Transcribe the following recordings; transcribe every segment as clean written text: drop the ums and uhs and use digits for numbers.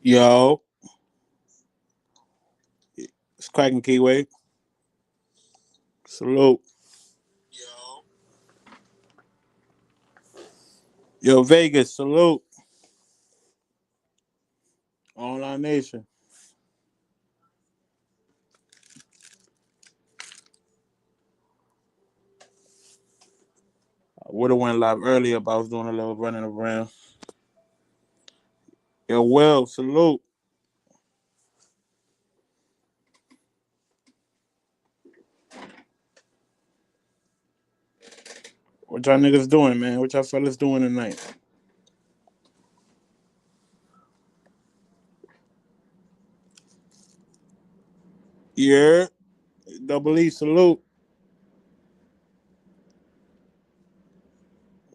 Yo, it's cracking Keyway. Salute. Yo, Vegas, salute. Online Nation. I would have went live earlier, but I was doing a little running around. Yo, Will, salute. What y'all niggas doing, man? What y'all fellas doing tonight? Yeah, Double E, salute.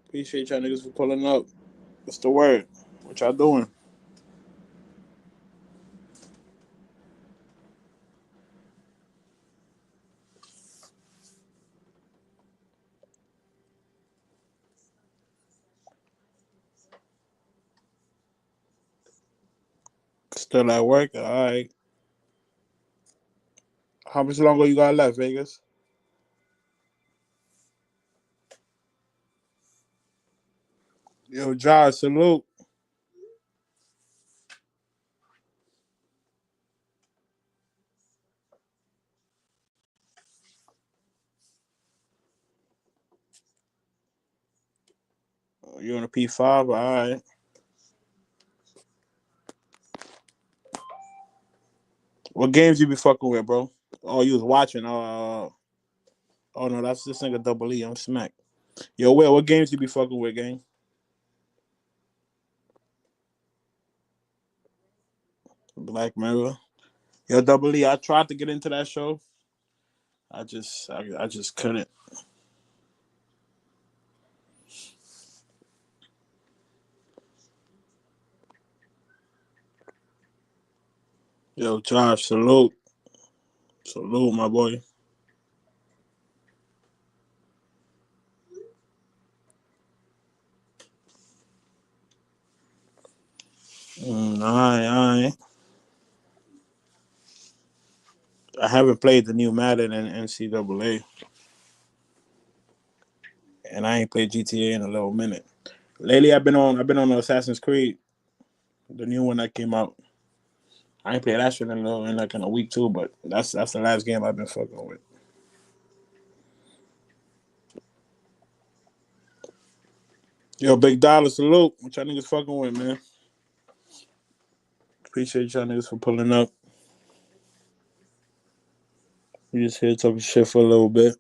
Appreciate y'all niggas for pulling up. What's the word? What y'all doing? Still at work? All right. How much longer you got left, Vegas? Yo, Josh, salute. You on a P5? All right. What games you be fucking with, bro? Oh, you was watching. Oh no, that's this nigga Double E. I'm smack. Yo, Will, what games you be fucking with, gang? Black Mirror. Yo, Double E, I tried to get into that show. I just couldn't. Yo, Josh, salute. Salute, my boy. Alright. I haven't played the new Madden and NCAA, and I ain't played GTA in a little minute. Lately, I've been on Assassin's Creed, the new one that came out. I ain't played that shit in a week too, but that's the last game I've been fucking with. Yo, Big Dollar, salute. What y'all niggas fucking with, man? Appreciate y'all niggas for pulling up. We just here talking shit for a little bit.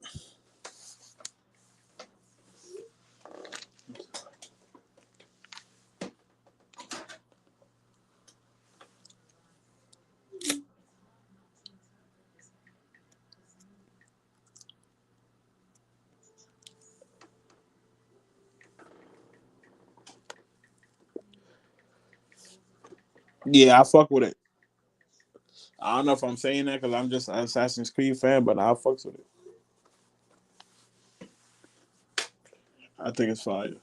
Yeah, I fuck with it. I don't know if I'm saying that because I'm just an Assassin's Creed fan, but I fucks with it. I think it's fire.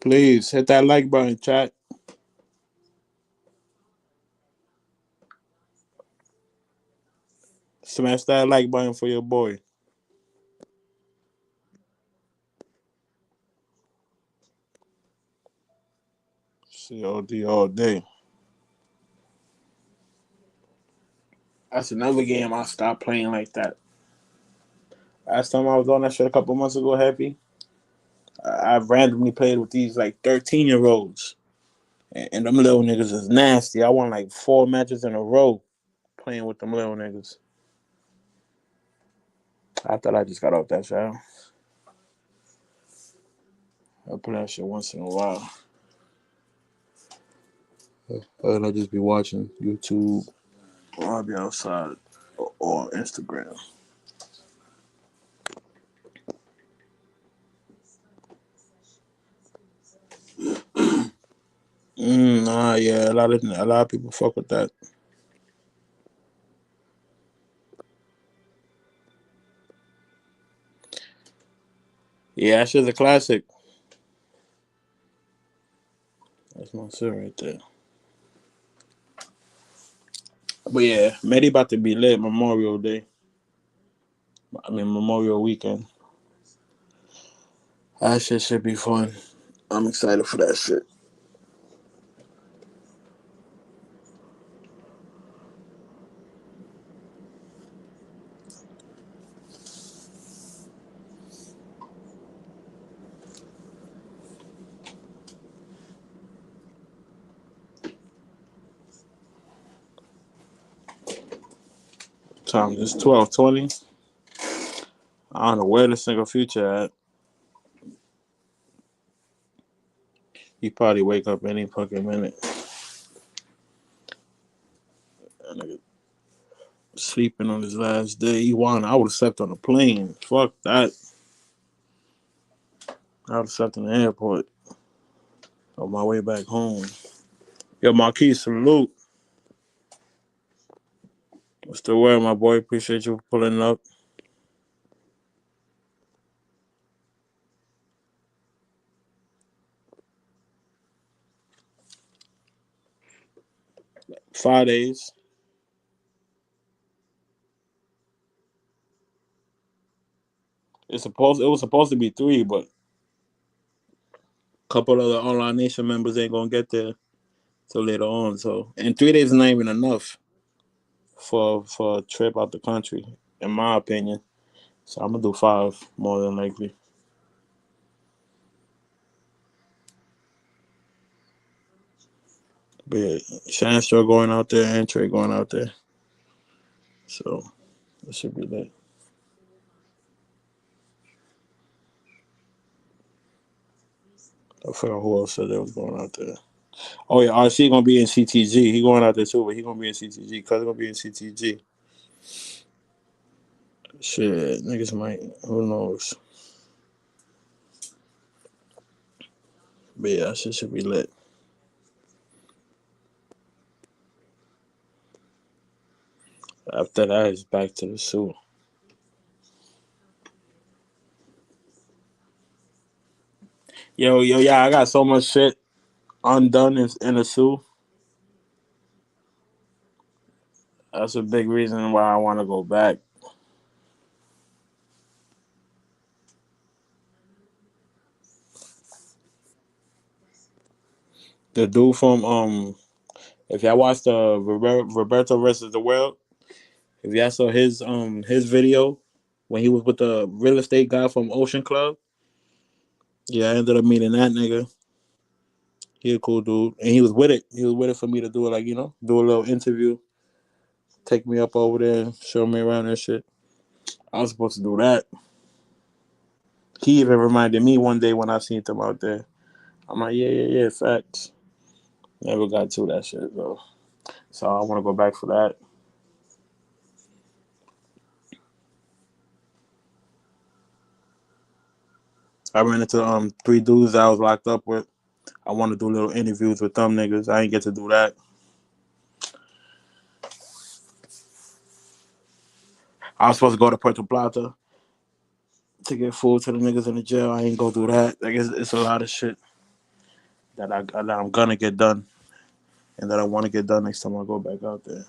Please hit that like button, chat. Smash that like button for your boy. COD all day. That's another game I stopped playing like that. Last time I was on that shit a couple months ago, happy. I randomly played with these like 13-year-olds, and them little niggas is nasty. I won like 4 matches in a row playing with them little niggas. I thought I just got off that shit. I play that shit once in a while. And I just be watching YouTube or I'll be outside or Instagram. Yeah, a lot of people fuck with that. Yeah, that shit's a classic. That's my shit right there. But yeah, Medi about to be lit Memorial Day. I mean Memorial Weekend. That shit should be fun. I'm excited for that shit. Time it's 12:20. I don't know where the single future at. He probably wake up any fucking minute. That nigga sleeping on his last day. He won. I would have slept on the plane. Fuck that. I would have slept in the airport on my way back home. Yo, Marquis, salute. What's the word, my boy? Appreciate you for pulling up. 5 days. It was supposed to be three, but a couple of the online nation members ain't gonna get there till later on. So, and 3 days is not even enough for a trip out the country, in my opinion. So I'm gonna do five more than likely. But yeah, Shanstro going out there and Trey going out there. So it should be lit. I forgot who else said they was going out there. Oh yeah, RC gonna be in CTG. He going out there too, but he gonna be in CTG. Cuz gonna be in CTG. Shit, niggas might. Who knows? But yeah, that shit should be lit. After that, it's back to the zoo. Yeah, I got so much shit undone in the zoo. That's a big reason why I want to go back. The dude from if y'all watched the Roberto versus the World, if y'all saw his video when he was with the real estate guy from Ocean Club, yeah, I ended up meeting that nigga. He a cool dude, and he was with it. He was with it for me to do it, like do a little interview, take me up over there, show me around and shit. I was supposed to do that. He even reminded me one day when I seen him out there. I'm like, yeah, facts. Never got to that shit though, so I want to go back for that. I ran into three dudes that I was locked up with. I want to do little interviews with them niggas. I ain't get to do that. I was supposed to go to Puerto Plata to get food to the niggas in the jail. I ain't go do that. Like it's a lot of shit that I'm gonna get done and that I want to get done next time I go back out there.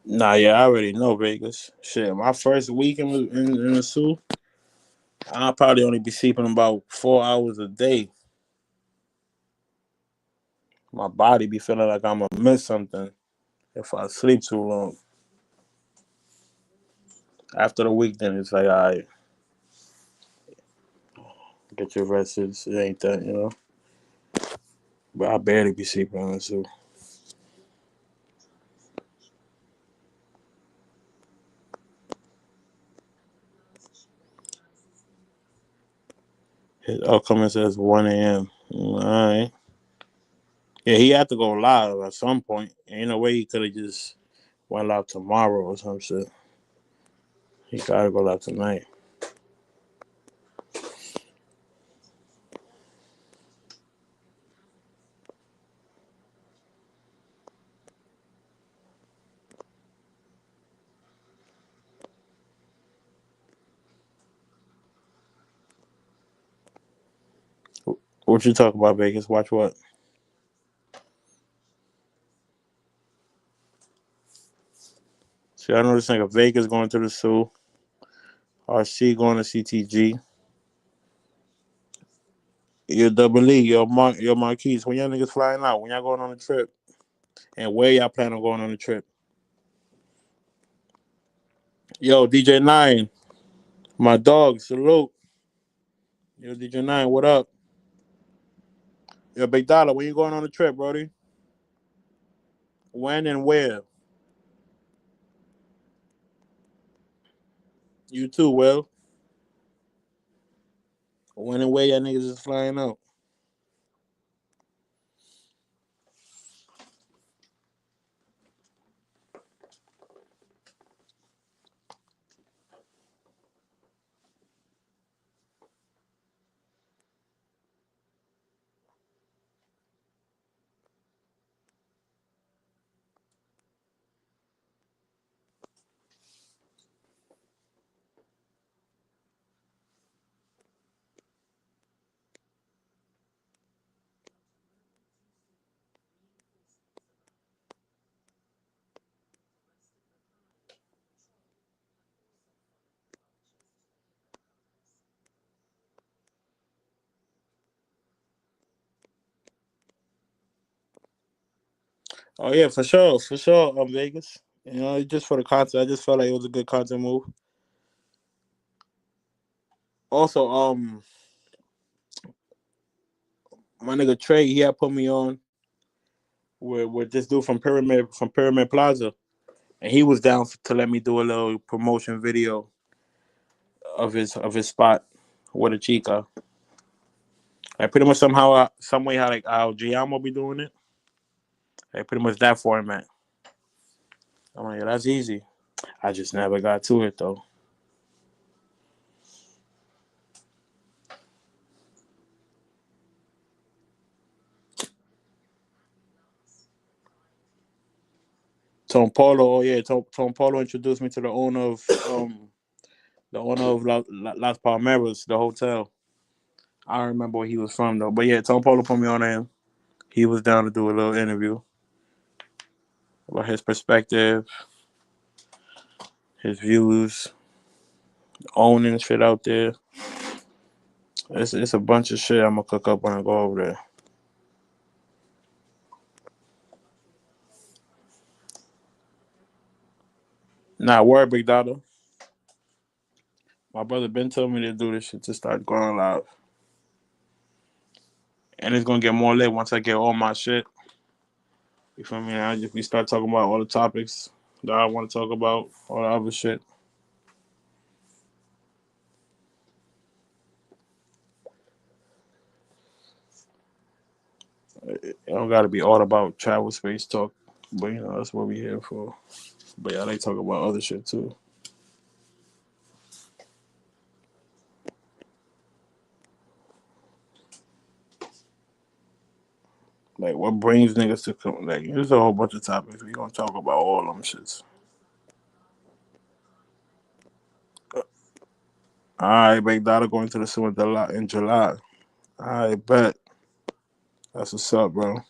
Nah, yeah, I already know Vegas. Shit, my first week in the zoo, I'll probably only be sleeping about 4 hours a day. My body be feeling like I'm gonna miss something if I sleep too long. After the week, then it's like, all right, get your rest. It ain't that. But I barely be sleeping on the zoo. His upcoming says 1 a.m. All right. Yeah, he had to go live at some point. Ain't no way he could have just went live tomorrow or some shit. He gotta go live tonight. What you talk about, Vegas? Watch what? See, I know this nigga Vegas going to the Sioux. RC going to CTG. Your Double E, your Marquise. When y'all niggas flying out? When y'all going on a trip? And where y'all plan on going on the trip? Yo, DJ Nine, my dog, salute. Yo, DJ Nine, what up? Yo, Big Dollar, when you going on the trip, Brody? When and where? You too, Will. When and where y'all niggas is flying out? Oh yeah, for sure. Vegas. You know, just for the content, I just felt like it was a good content move. Also, my nigga Trey, he had put me on with this dude from Pyramid Plaza, and he was down to let me do a little promotion video of his spot with a chica. Like pretty much some way how like how Giamo be doing it. Like pretty much that format. I'm like, yeah, that's easy. I just never got to it though. Tom Polo, oh yeah, Tom Polo introduced me to the owner of Las Palmeras, the hotel. I don't remember where he was from though, but yeah, Tom Polo put me on there. He was down to do a little interview about his perspective, his views, owning shit out there. It's a bunch of shit I'm gonna cook up when I go over there. Nah, word, Big Dada. My brother Ben told me to do this shit to start going live, and it's gonna get more lit once I get all my shit. You feel me? I just we start talking about all the topics that I want to talk about, all the other shit. It don't gotta be all about travel space talk, but you know that's what we here for. But yeah, they talk about other shit too. Like what brings niggas to come? Like there's a whole bunch of topics we gonna talk about all them shits. All right, Big Dada going to the zoo in July. I bet that's what's up, bro.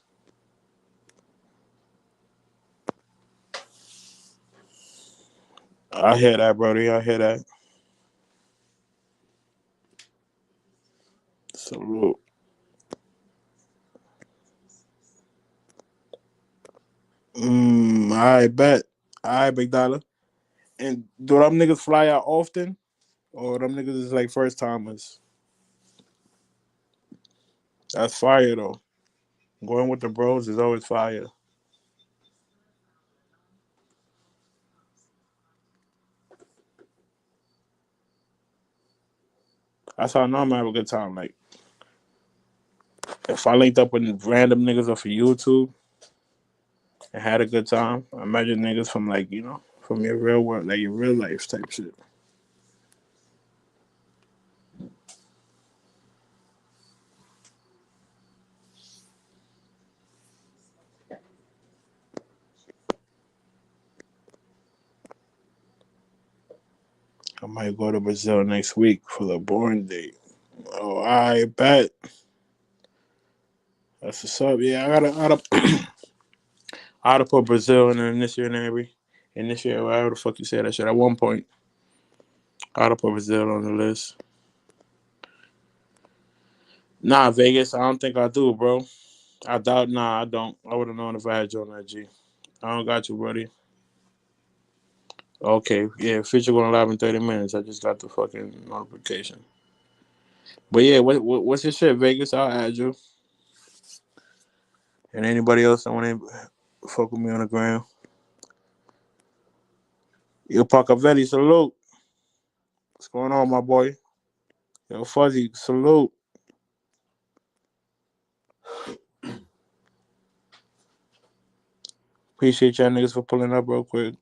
I hear that, Brody. I hear that. Salute. I bet. All right, Big Dollar. And do them niggas fly out often? Or them niggas is like first timers? That's fire, though. Going with the bros is always fire. That's how I know I'm gonna have a good time. Like, if I linked up with random niggas off of YouTube and had a good time, imagine niggas from like, from your real world, like your real life type shit. I might go to Brazil next week for the born date. Oh, I bet. That's what's up. Yeah, I gotta put Brazil in the initiatory. Initiate, whatever the fuck you say that shit. At one point, I gotta put Brazil on the list. Nah, Vegas, I don't think I do, bro. I doubt. Nah, I don't. I would have known if I had you on that G. I don't got you, buddy. Okay, yeah, feature going live in 30 minutes. I just got the fucking notification. But yeah, what's your shit, Vegas? I'll add you. And anybody else that want to fuck with me on the ground. Yo, Pacavelli, salute. What's going on, my boy? Yo, Fuzzy, salute. Appreciate y'all niggas for pulling up real quick.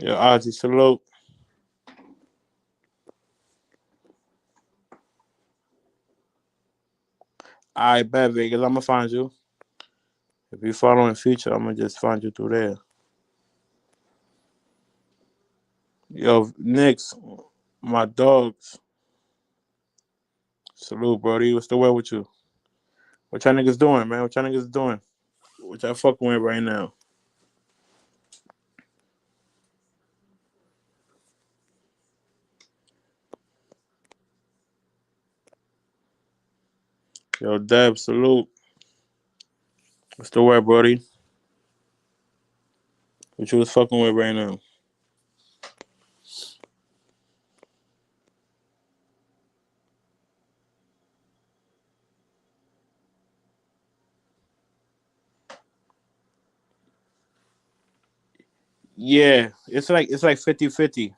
Yo, Ozzy, salute. I bet, Vegas. I'm gonna find you. If you following Future, I'm gonna just find you through there. Yo, Knicks, my dogs. Salute, Brody. What's the way with you? What y'all niggas doing, man? What y'all niggas doing? What y'all fucking with right now? Yo, Deb, salute. What's the word, Brody? What you was fucking with right now? Yeah, it's like 50-50.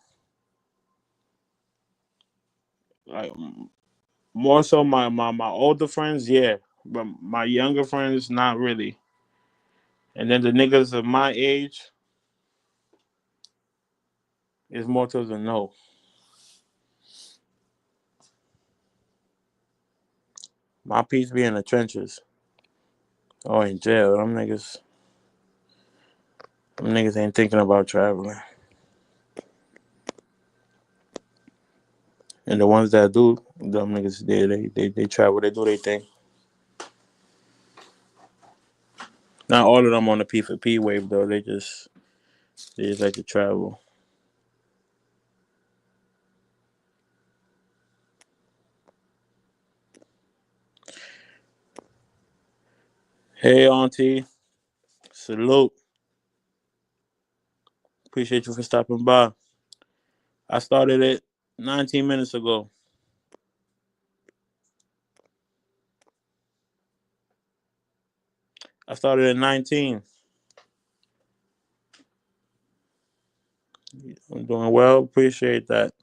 Like more so my older friends, yeah, but my younger friends, not really. And then the niggas of my age is more to the no. My piece be in the trenches or in jail. Them niggas ain't thinking about traveling. And the ones that do, them niggas, they travel, they do their thing. Not all of them on the P for P wave though. They just like to travel. Hey, Auntie, salute. Appreciate you for stopping by. I started it 19 minutes ago. I started at 19. I'm doing well. Appreciate that.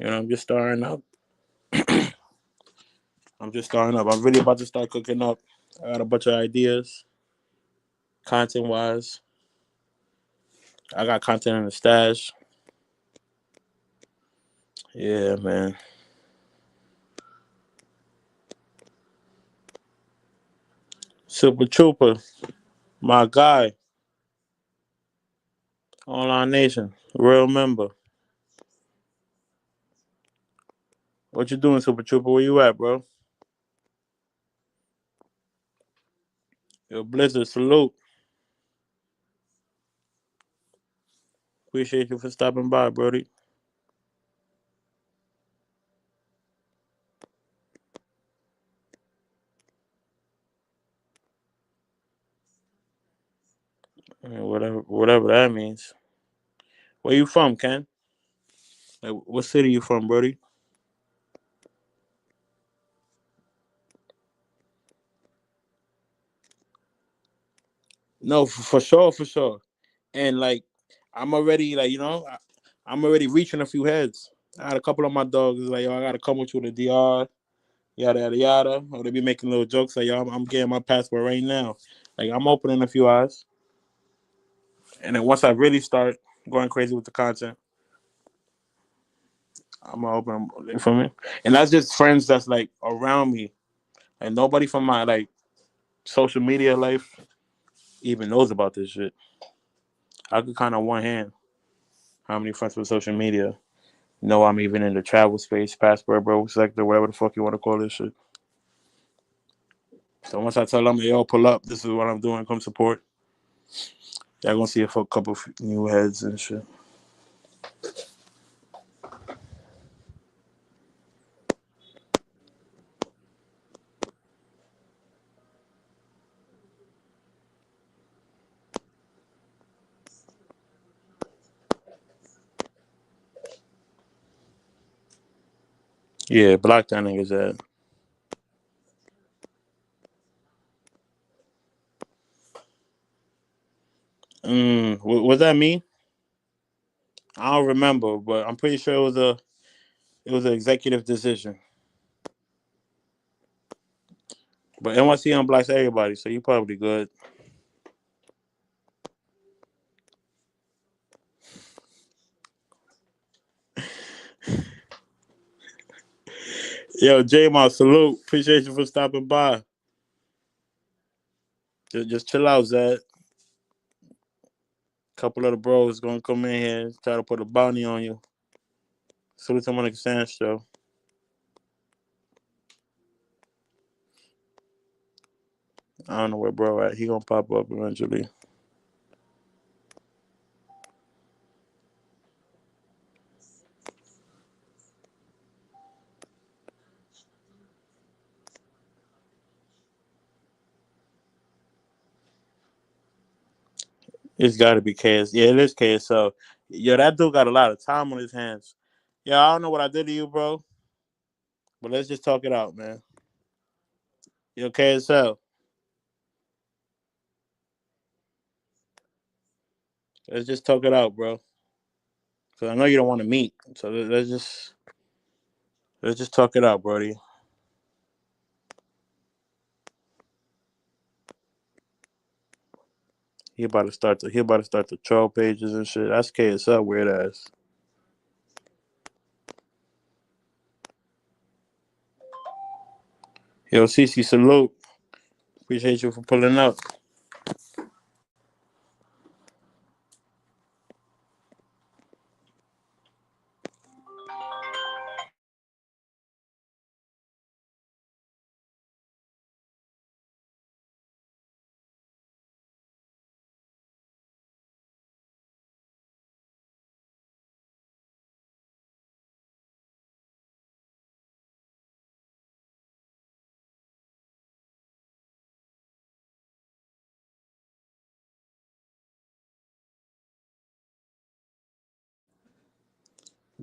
I'm just starting up. I'm just starting up. I'm really about to start cooking up. I got a bunch of ideas, content wise. I got content in the stash. Yeah, man. Super Trooper, my guy. Online Nation, real member. What you doing, Super Trooper? Where you at, bro? Yo, Blizzard, salute. Appreciate you for stopping by, Brody. Whatever that means. Where you from, Ken? Like, what city you from, Brody? No, for sure, for sure. and like I'm already like I'm already reaching a few heads. I had a couple of my dogs like, yo, I gotta come with you to DR, yada yada yada. Or they be making little jokes like, yo, I'm getting my passport right now. Like I'm opening a few eyes, and then once I really start going crazy with the content, I'm gonna open them for me. And that's just friends that's like around me, and nobody from my like social media life even knows about this shit. I could kind of one hand how many friends with social media know I'm even in the travel space, passport bro sector, whatever the fuck you want to call this shit. So once I tell them, yo, pull up, this is what I'm doing, come support. Y'all gonna see a couple of new heads and shit. Yeah, block that nigga's ass. Was that me? I don't remember, but I'm pretty sure it was an executive decision. But NYC unblocks everybody, so you probably good. Yo, J Moss, salute. Appreciate you for stopping by. Just chill out, Zed. Couple of the bros gonna come in here try to put a bounty on you. Salute to Monica Sands show. I don't know where bro at. He gonna pop up eventually. It's gotta be KS. Yeah, it is KSL. Yo, that dude got a lot of time on his hands. Yeah, I don't know what I did to you, bro. But let's just talk it out, man. Yo, KSL. Let's just talk it out, bro. Cause I know you don't want to meet. So let's just talk it out, Brody. He about to start the troll pages and shit. That's KSL weird ass. Yo, CC, salute. Appreciate you for pulling up.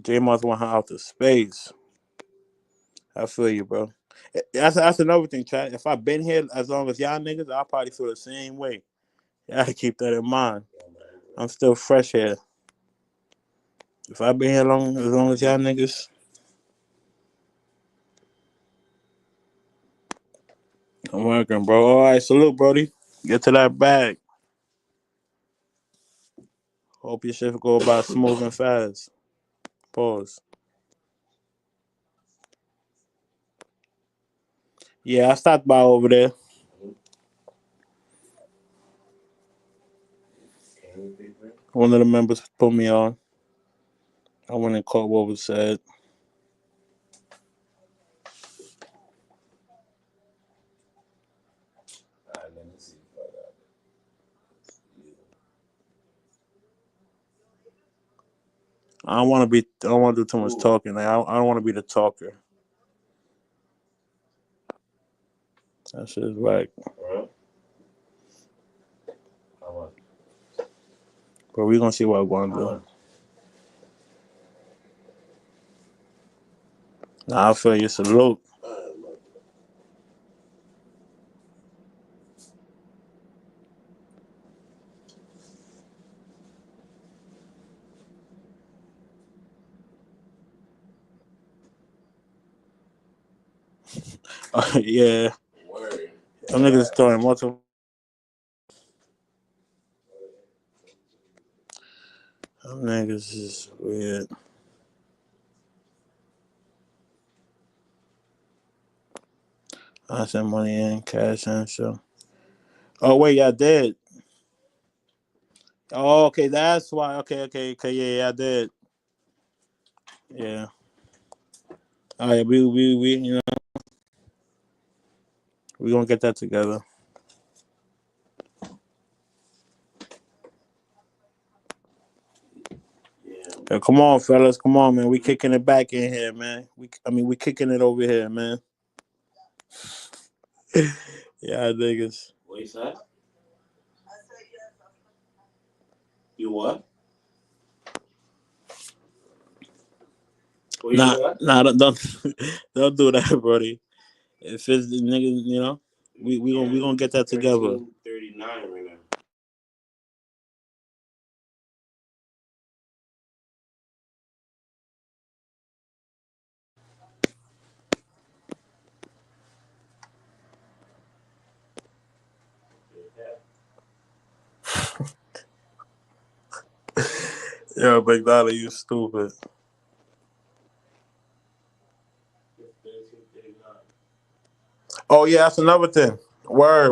J Moss want her out to space. I feel you, bro. That's another thing, chat. If I've been here as long as y'all niggas, I'll probably feel the same way. You gotta keep that in mind. I'm still fresh here. If I've been here as long as y'all niggas, I'm working, bro. All right, salute, Brody. Get to that bag. Hope your shit go by smooth and fast. Pause. Yeah, I stopped by over there. One of the members put me on. I went and caught what was said. I don't want to be. I don't want to do too much talking. Like, I don't want to be the talker. That shit is whack. But we gonna see what I'm gonna do. Nah, I feel you. Salute. Yeah. Word. Them niggas throwing multiple. Them niggas is weird. I sent money in, cash in, so. Oh, wait, y'all did. Oh, okay, that's why. Okay. Yeah, I did. Yeah. All right, we gonna get that together. Yeah. Yeah, come on, fellas. Come on, man. We kicking it back in here, man. We kicking it over here, man. Yeah, niggas. What you said? You what? What you Nah, say? What? nah, don't do that, Brody. If it's the niggas, we gonna get that together. 13:39 right now. Yo, Big Dolly, you stupid. 13:39. Oh yeah, that's another thing. Word.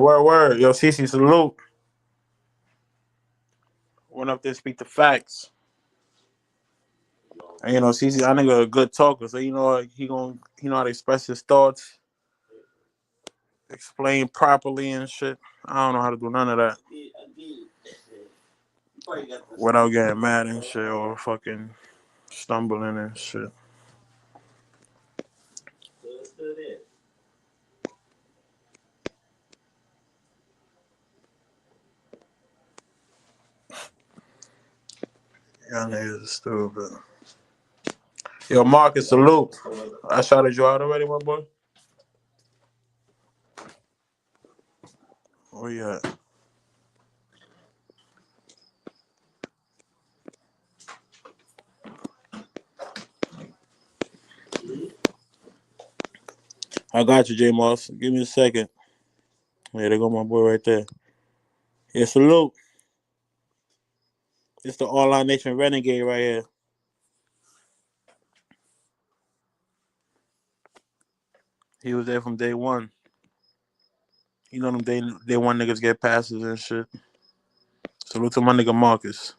Yo, Cece, salute. Went up there to speak the facts. And Cece, I nigga a good talker, so he know how to express his thoughts, explain properly and shit. I don't know how to do none of that without getting mad and shit or fucking stumbling and shit. Y'all niggas is stupid. Yo, Marcus, salute. I shouted you out already, my boy. Where you at? I got you, J Moss. Give me a second. Yeah, there go my boy right there. Yeah, salute. It's the All Out Nation Renegade right here. He was there from day one. You know them day one niggas get passes and shit. Salute to my nigga Marcus.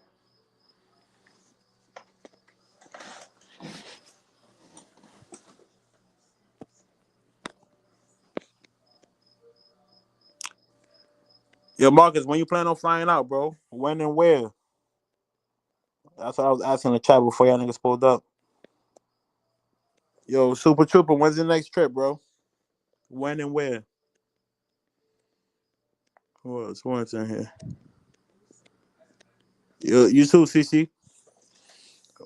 Yo, Marcus, when you plan on flying out, bro? When and where? That's what I was asking the chat before y'all niggas pulled up. Yo, Super Trooper, when's the next trip, bro? When and where? Who else? Who else in here? Yo, you too, CC.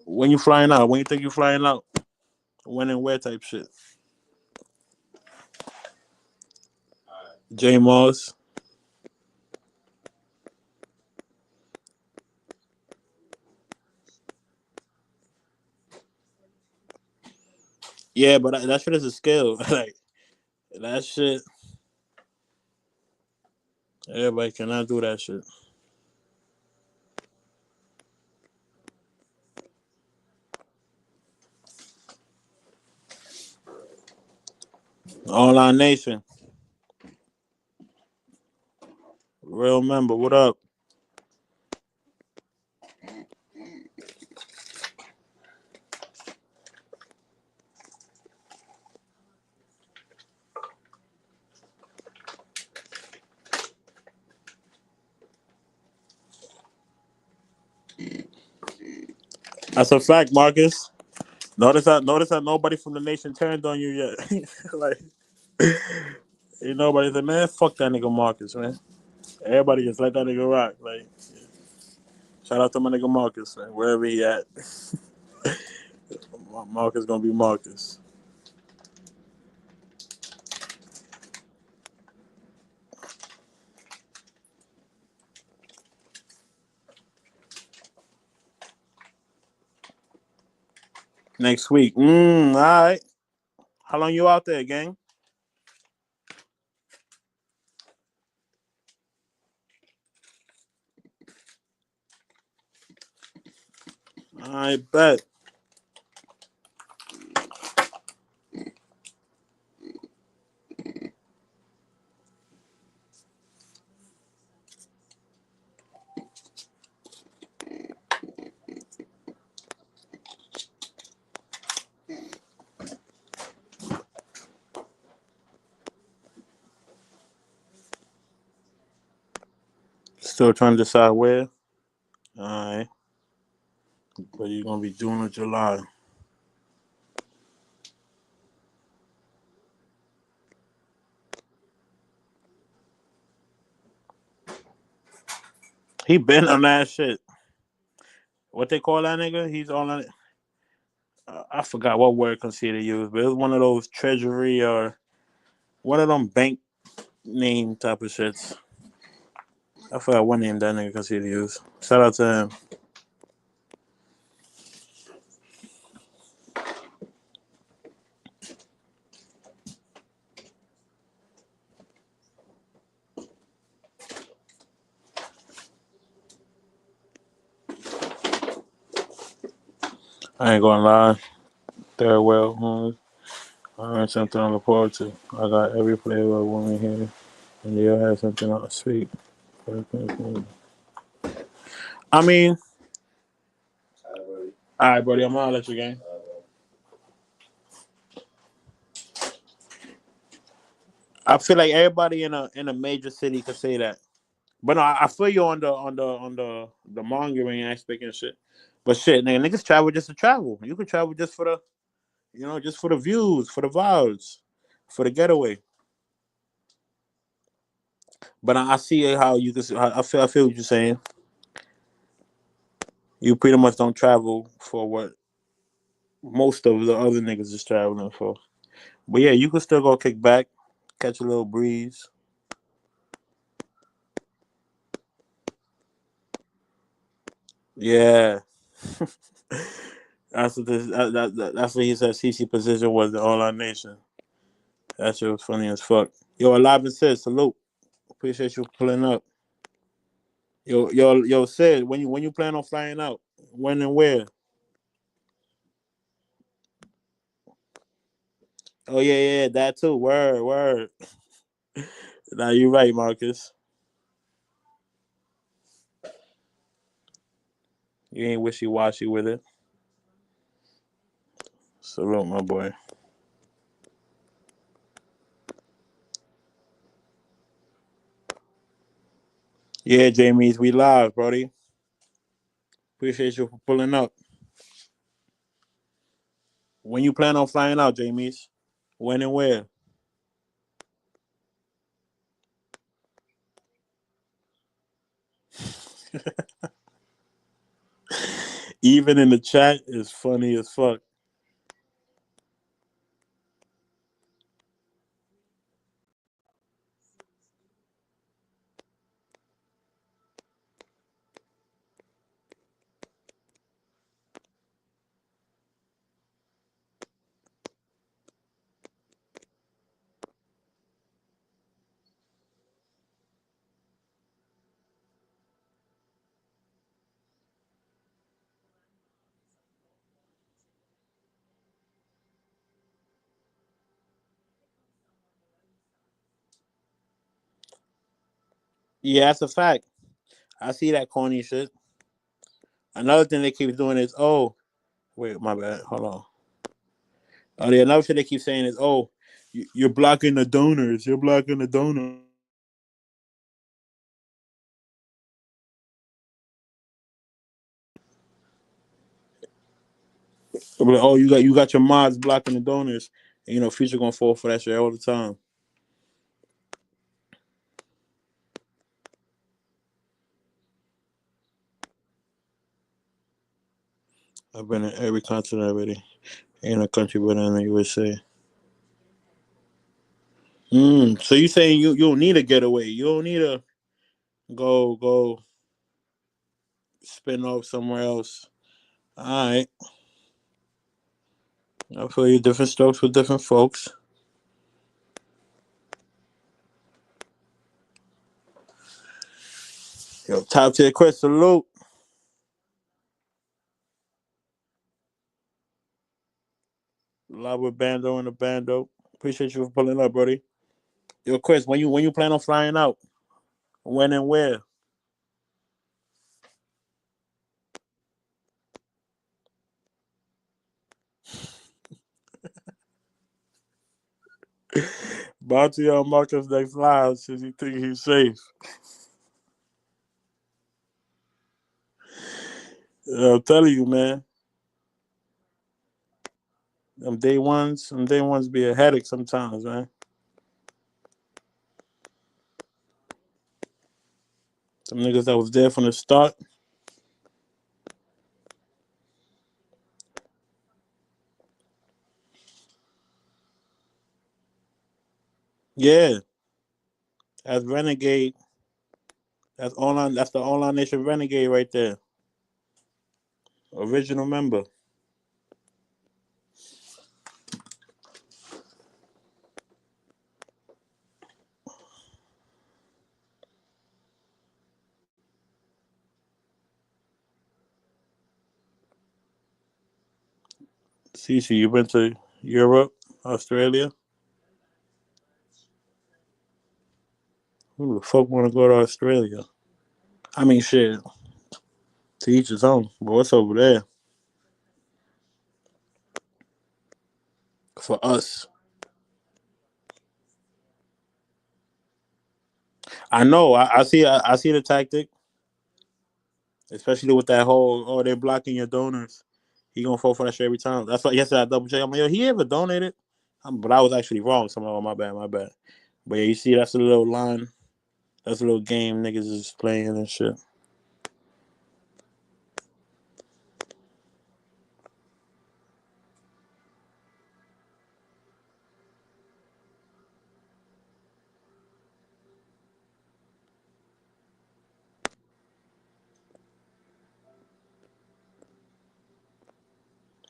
When you flying out? When you think you flying out? When and where type shit. J Moss. Yeah, but that shit is a skill. Like that shit, everybody cannot do that shit. All our nation, real member. What up? That's a fact, Marcus. Notice that nobody from the nation turned on you yet. Like, nobody said, man, fuck that nigga Marcus, man. Everybody just let that nigga rock. Like, shout out to my nigga Marcus, man. Wherever he at, Marcus gonna be Marcus. Next week. All right. How long you out there, gang? I bet. Still trying to decide where. Alright. But you're gonna be June or July. He been on that shit. What they call that nigga? He's on it. I forgot what word Conceited used, but it was one of those treasury or one of them bank name type of shits. I forgot what name that nigga Conceited used. Shout out to him. I ain't gonna lie. They're well. I learned something on the forward to. I got every flavor of woman here, and they all have something on speak. I mean, all right, buddy. I'm gonna let you game. I feel like everybody in a major city could say that. But no, I feel you on the mongering aspect and shit. But shit, niggas travel just to travel. You could travel just for just for the views, for the vibes, for the getaway. But I see how you can. I feel what you're saying. You pretty much don't travel for what most of the other niggas is traveling for. But yeah, you could still go kick back, catch a little breeze. Yeah. That's what he said. CC position was the all our nation. That shit was funny as fuck. Yo, Alive and Sid, salute. Appreciate you pulling up. Yo, Sid, when you plan on flying out? When and where? Oh yeah, that too. Word. Now you right, Marcus. You ain't wishy washy with it. Salute, my boy. Yeah, Jamies, we live, Brody. Appreciate you for pulling up. When you plan on flying out, Jamies? When and where? Even in the chat is funny as fuck. Yeah, that's a fact. I see that corny shit. Another thing they keep doing is, oh, wait, my bad. Hold on. Oh, the another shit they keep saying is, oh, you're blocking the donors. You're blocking the donors. Like, oh, you got your mods blocking the donors. And, Future gonna fall for that shit all the time. I've been in every continent already. Ain't a country better than the USA. So you saying you don't need a getaway? You don't need to go spin off somewhere else? All right, I feel you. Different strokes for different folks. Yo, top tier Chris, salute. up with Bando and the Bando. Appreciate you for pulling up, buddy. Yo, Chris, when you plan on flying out? When and where? Bounty on Marcus next live since you think he's safe. I'm telling you, man. Them day ones be a headache sometimes, man. Some niggas that was there from the start. Yeah, that's Renegade. That's online. That's the Online Nation Renegade right there. Original member. Cece, you been to Europe, Australia? Who the fuck want to go to Australia? I mean, shit. To each his own. But what's over there for us? I know. I see. I see the tactic, especially with that whole they're blocking your donors. He gonna fall for that shit every time. That's why yesterday I double checked. I'm like, yo, he ever donated? But I was actually wrong. Somehow, my bad, my bad. But yeah, you see, that's a little line. That's a little game niggas is playing and shit.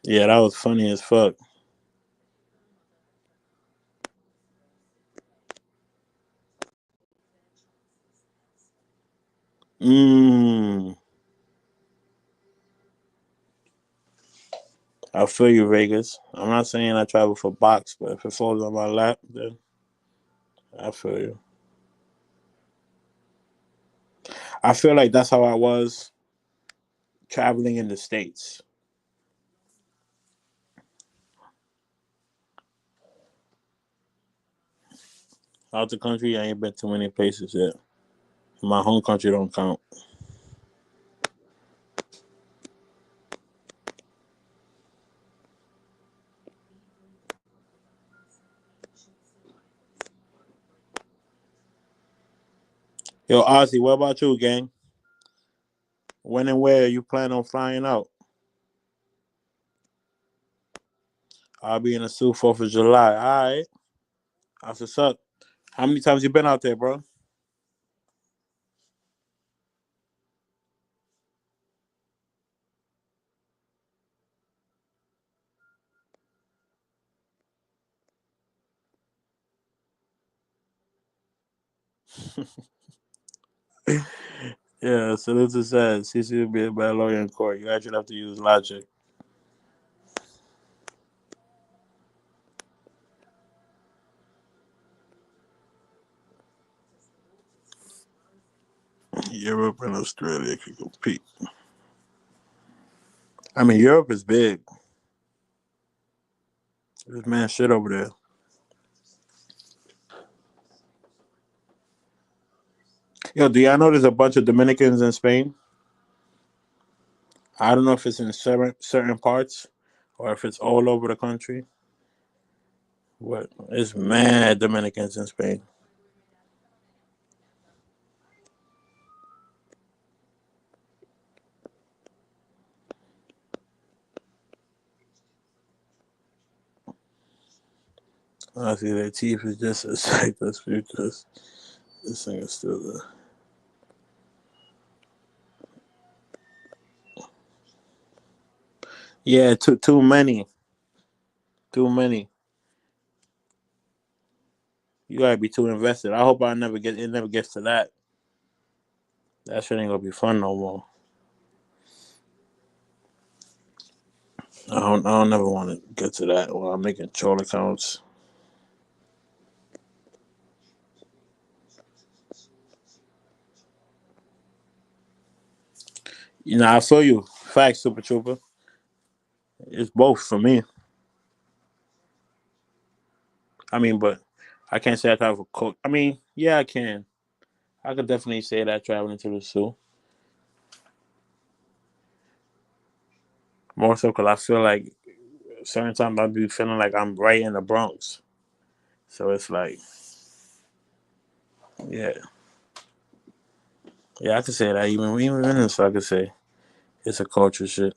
Yeah, that was funny as fuck. Mmm. I feel you, Vegas. I'm not saying I travel for box, but if it falls on my lap, then I feel you. I feel like that's how I was traveling in the States. Out the country, I ain't been to many places yet. My home country don't count. Yo, Ozzy, what about you, gang? When and where you plan on flying out? I'll be in the Sioux 4th of July. All right. That's what's up. How many times you been out there, bro? Yeah, salute to said. CC will be a bad lawyer in court. You actually have to use logic. Europe and Australia can compete. I mean, Europe is big. There's man shit over there. Yo, do y'all know there's a bunch of Dominicans in Spain? I don't know if it's in certain parts or if it's all over the country. What? It's mad Dominicans in Spain. Honestly, their teeth is just as sight as futures. This thing is still there. Yeah, too many. Too many. You gotta be too invested. I hope it never gets to that. That shit ain't gonna be fun no more. I don't never want to get to that while I'm making troll accounts. You know, I feel you. Facts, Super Trooper. It's both for me. I mean, but I can't say I have a cook. I mean, yeah, I can. I could definitely say that traveling to the zoo. More so because I feel like certain times I be feeling like I'm right in the Bronx. So it's like, yeah, yeah, I could say that. Even in this, I could say it's a culture shit.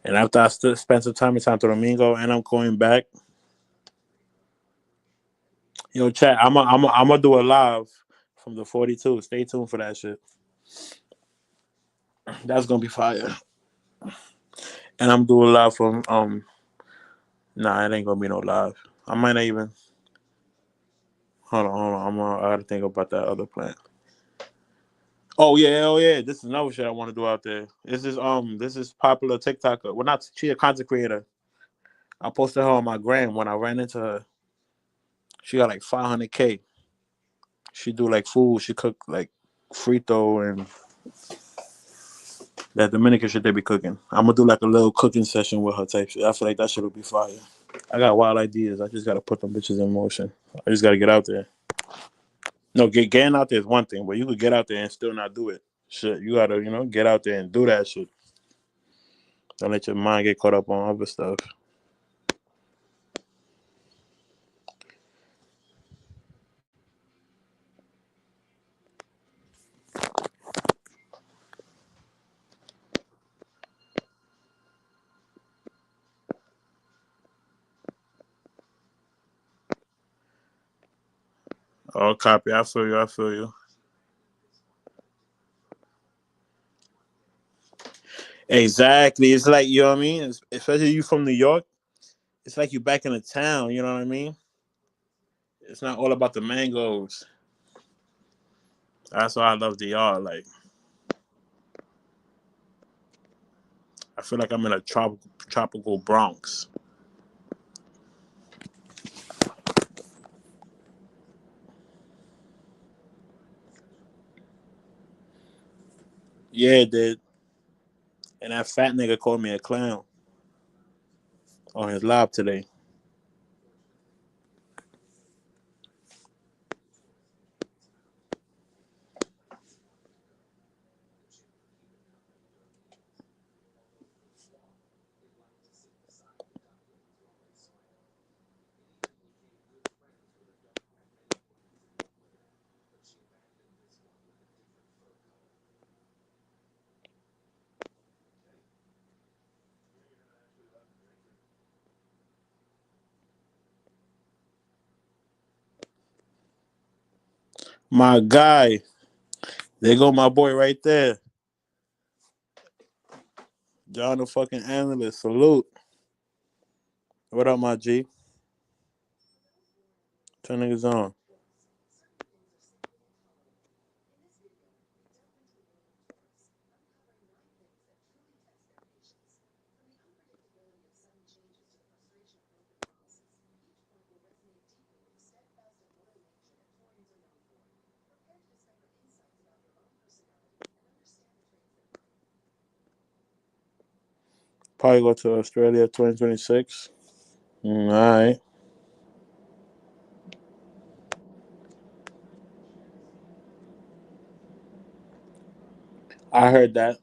And after I still spent some time in Santo Domingo, and I'm going back, chat. I'm gonna do a live from the 42. Stay tuned for that shit. That's gonna be fire. And I'm doing live from Nah, it ain't gonna be no live. I might not even. Hold on. I gotta think about that other plan. Oh yeah. This is another shit I want to do out there. This is popular TikToker. Well, not she a content creator. I posted her on my gram when I ran into her. She got like 500K. She do like food. She cook like frito and that Dominican shit they be cooking. I'm gonna do like a little cooking session with her type shit. I feel like that shit will be fire. I got wild ideas. I just gotta put them bitches in motion. I just gotta get out there. No, getting out there is one thing, but you could get out there and still not do it. Shit, you gotta get out there and do that shit. Don't let your mind get caught up on other stuff. Oh, copy. I feel you. I feel you. Exactly. It's like you know what I mean. Especially you from New York. It's like you back in the town. You know what I mean. It's not all about the mangoes. That's why I love DR. Like I feel like I'm in a tropical Bronx. Yeah, it did. And that fat nigga called me a clown on his live today. My guy. There go my boy right there. John the fucking analyst. Salute. What up, my G? Turn niggas on. Probably go to Australia 2026. All right. I heard that.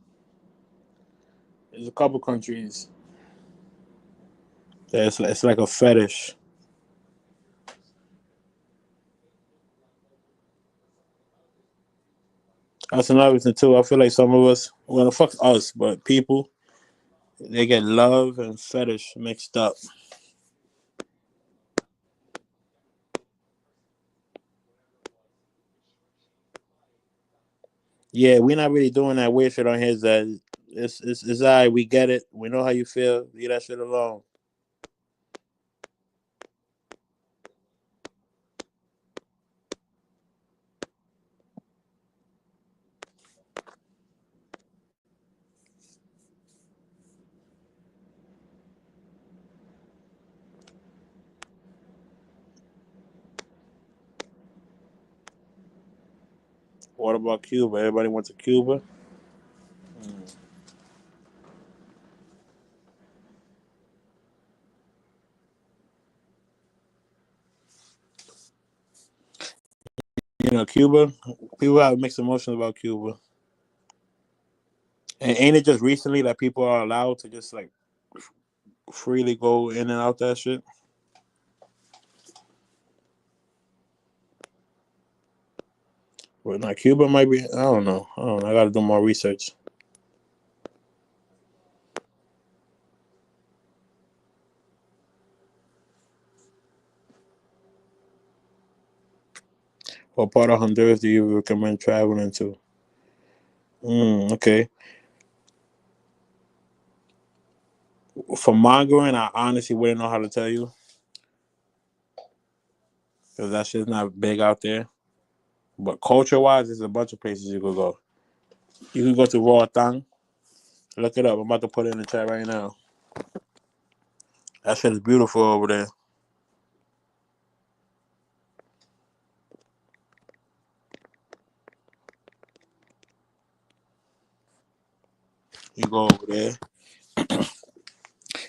There's a couple countries that it's like a fetish. That's another thing too. I feel like some of us, well, fuck us, but people, they get love and fetish mixed up. Yeah, we're not really doing that weird shit on here. That it's alright. We get it. We know how you feel. Leave that shit alone. What about Cuba? Everybody went to Cuba. Cuba. People have mixed emotions about Cuba. And ain't it just recently that people are allowed to just like freely go in and out that shit? But now Cuba might be. I don't know. I got to do more research. What part of Honduras do you recommend traveling to? Okay. For mongering, I honestly wouldn't know how to tell you because that shit's not big out there. But culture-wise, there's a bunch of places you could go. You can go to Roatán. Look it up. I'm about to put it in the chat right now. That shit is beautiful over there. You go over there.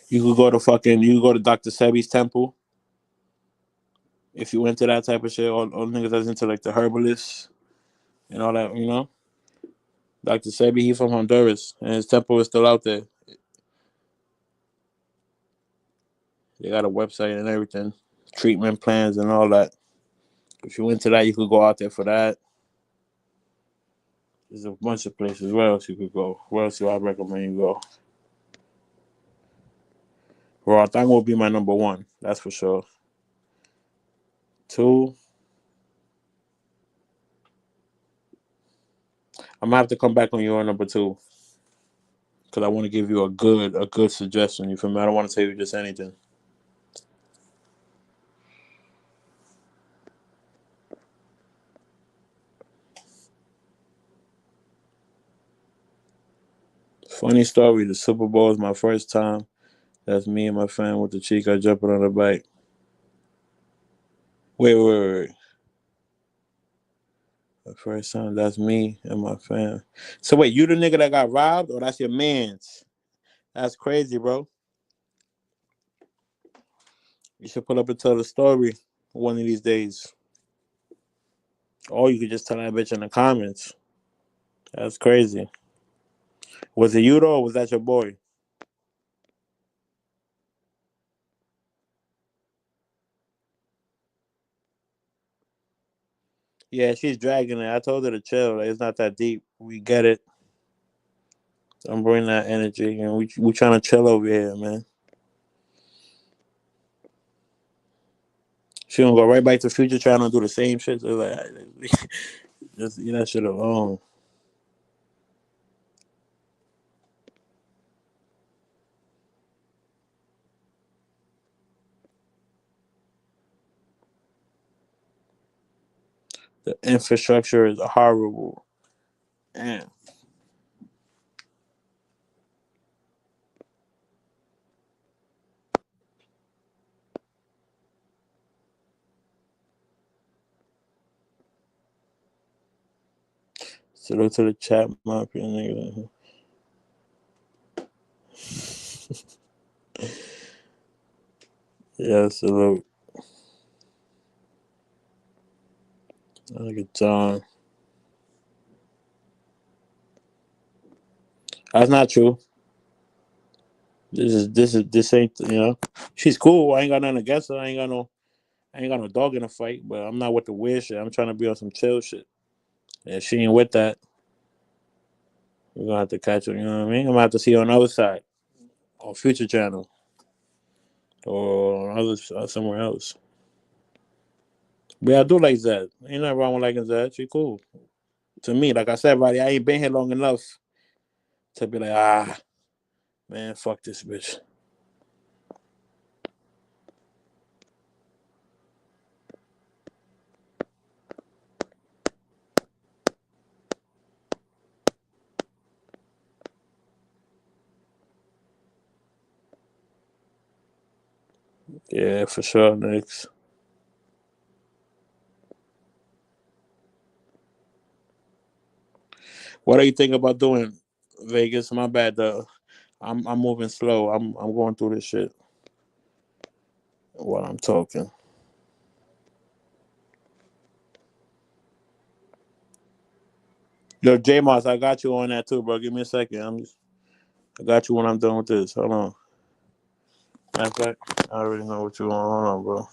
You could go to Dr. Sebi's temple. If you into that type of shit, all niggas that's into like the herbalists and all that, Dr. Sebi, he from Honduras, and his temple is still out there. They got a website and everything, treatment plans and all that. If you into that, you could go out there for that. There's a bunch of places. Where else you could go? Where else do I recommend you go? Roatán will be my number one. That's for sure. Two, I'm gonna have to come back on your number two because I want to give you a good suggestion. You feel me? I don't want to tell you just anything. Funny story. The Super Bowl is my first time. That's me and my friend with the Chica jumping on the bike. Wait. The first time, that's me and my fam. So wait, you the nigga that got robbed, or that's your man's? That's crazy, bro. You should put up and tell the story one of these days. Or you could just tell that bitch in the comments. That's crazy. Was it you though, or was that your boy? Yeah, she's dragging it. I told her to chill. Like, it's not that deep. We get it. I'm bringing that energy, and we trying to chill over here, man. She gonna go right back to Future trying to do the same shit. So like, just leave that shit alone. The infrastructure is horrible. Damn. Salute to the chat, my opinion. Yeah, salute. Look at John. That's not true. This ain't She's cool. I ain't got nothing against her. I ain't got no dog in the fight. But I'm not with the weird shit. I'm trying to be on some chill shit. If she ain't with that, we're gonna have to catch her. You know what I mean? I'm gonna have to see her on the other side, on Future Channel, or on somewhere else. But yeah, I do like Zed. Ain't nothing wrong with liking Zed. She cool. To me, like I said, buddy, I ain't been here long enough to be like, man, fuck this bitch. Yeah, for sure, next. What do you think about doing Vegas? My bad. I'm moving slow. I'm going through this shit while I'm talking. Yo, J Moss, I got you on that too, bro. Give me a second. I got you when I'm done with this. Hold on. Matter of fact, I already know what you want. Hold on, bro.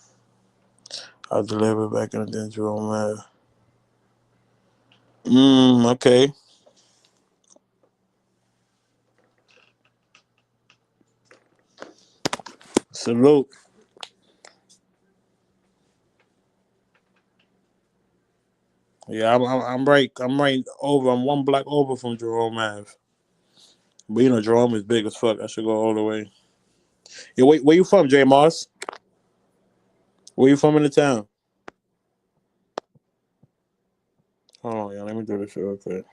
I'll deliver back in the day, Jerome Ave. Okay. Salute. Yeah, I'm right. I'm right over. I'm one block over from Jerome Ave. But you know, Jerome is big as fuck. I should go all the way. Yeah, where you from, J Moss? Where you from in the town? Hold on, yeah. Let me do this shit real quick.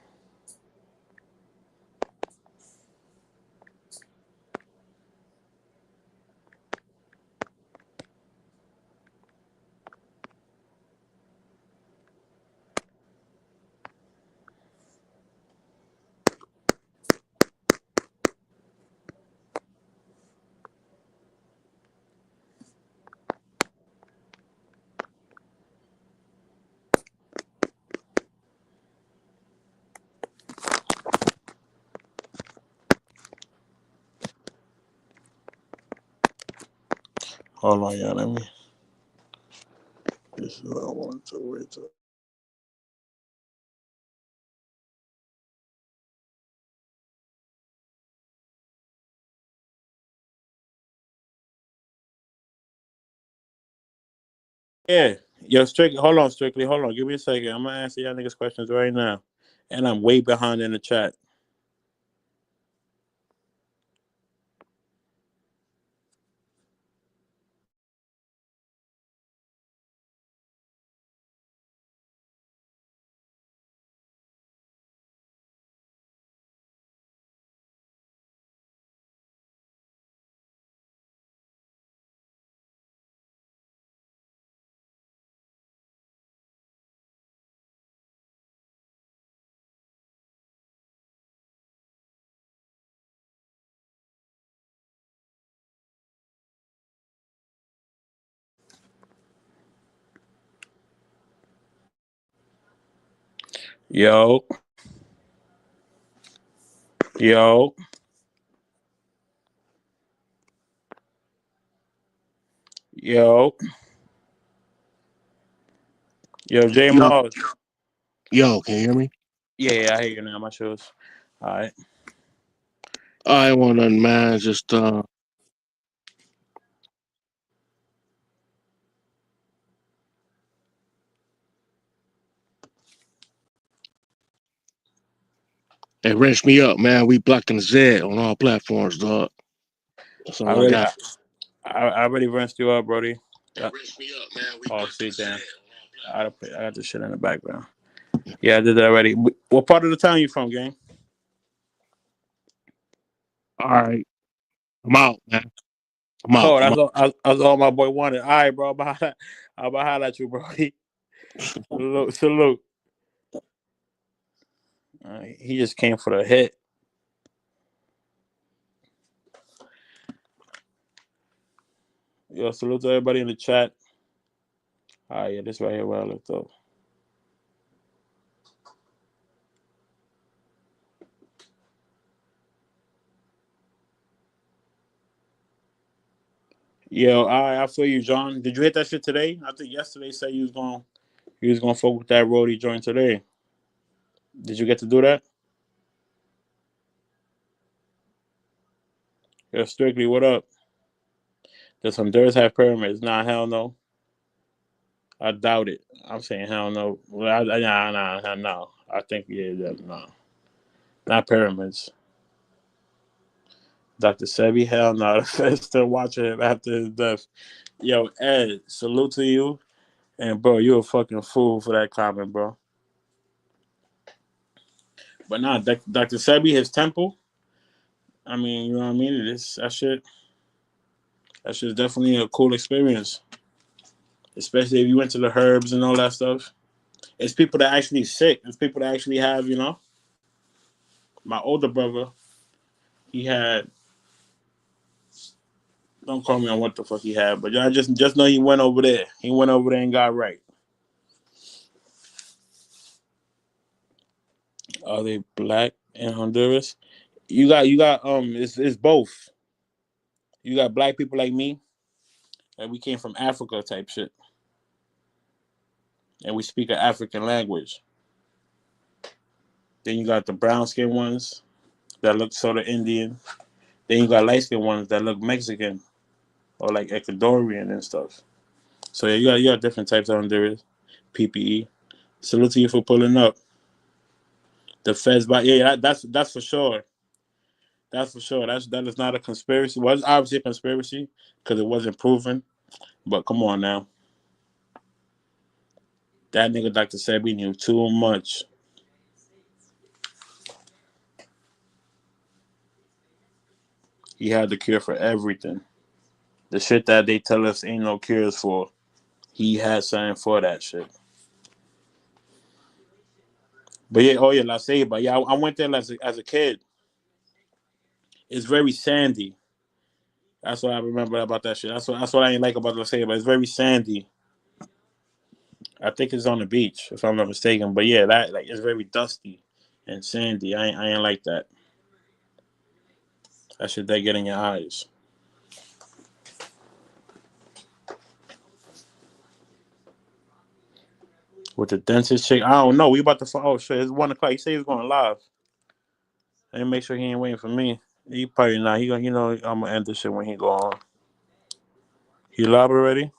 Hold on, yeah. Let me. This is what I want to wait till. Yeah. Yo, Strictly, hold on, Strictly. Hold on. Give me a second. I'm going to answer y'all niggas' questions right now. And I'm way behind in the chat. Yo. Yo. Yo. Yo, J Yo, Moss. yo, can you hear me? Yeah, I hear you now. My shoes. All right. I ain't want nothing, man. Just it wrenched me up, man. We blocking the Z on all platforms, dog. That's I all I already, got. I already rinsed you up, Brody. It wrenched me up, man. We Oh, blocking see, the Z damn. on all I got this shit in the background. Yeah, I did that already. What part of the town you from, gang? platforms. All right, I'm out, man. I'm out. Oh, I'm out. that's all my boy wanted. All right, bro. I'm behind at you, Brody. Salute, salute. He just came for the hit. Yo, salute to everybody in the chat. All right, yeah, this right here where I looked up. Yo, all right, I feel you, John. Did you hit that shit today? I think yesterday said you was gonna fuck with that roadie joint today. Did you get to do that? Yo, Strictly, what up? Does Honduras have pyramids? Nah, hell no. I doubt it. I'm saying hell no. Well, no. I think no, not pyramids. Dr. Sebi, hell no. The Feds still watching him after his death. Yo, Ed, salute to you. And bro, you a fucking fool for that comment, bro. But nah, Dr. Sebi, his temple. I mean, you know what I mean? That shit's definitely a cool experience. Especially if you went to the herbs and all that stuff. It's people that actually sick. It's people that actually have, you know. My older brother, he had. Don't call me on what the fuck he had, but I just know he went over there. He went over there and got right. Are they black in Honduras? It's both. You got black people like me, and we came from Africa type shit, and we speak an African language. Then you got the brown skinned ones that look sort of Indian. Then you got light skinned ones that look Mexican or like Ecuadorian and stuff. So yeah, you got different types of Honduras. PPE. Salute to you for pulling up. The feds, but yeah, that's for sure. That's for sure. That is not a conspiracy. Well, it's obviously a conspiracy because it wasn't proven. But come on now, that nigga Dr. Sebi knew too much. He had the cure for everything. The shit that they tell us ain't no cures for, he had something for that shit. But yeah, oh yeah, La Ceiba. Yeah, I went there as a kid. It's very sandy. That's what I remember about that shit. That's what I ain't like about La Ceiba. It's very sandy. I think it's on the beach, if I'm not mistaken. But yeah, that like it's very dusty and sandy. I ain't like that. That shit that get in your eyes. With the dentist chick, I don't know. We about to. Oh shit! It's 1 o'clock. He said he was going live. I make sure he ain't waiting for me. He probably not. He gonna, I'm gonna end this shit when he go on. He live already?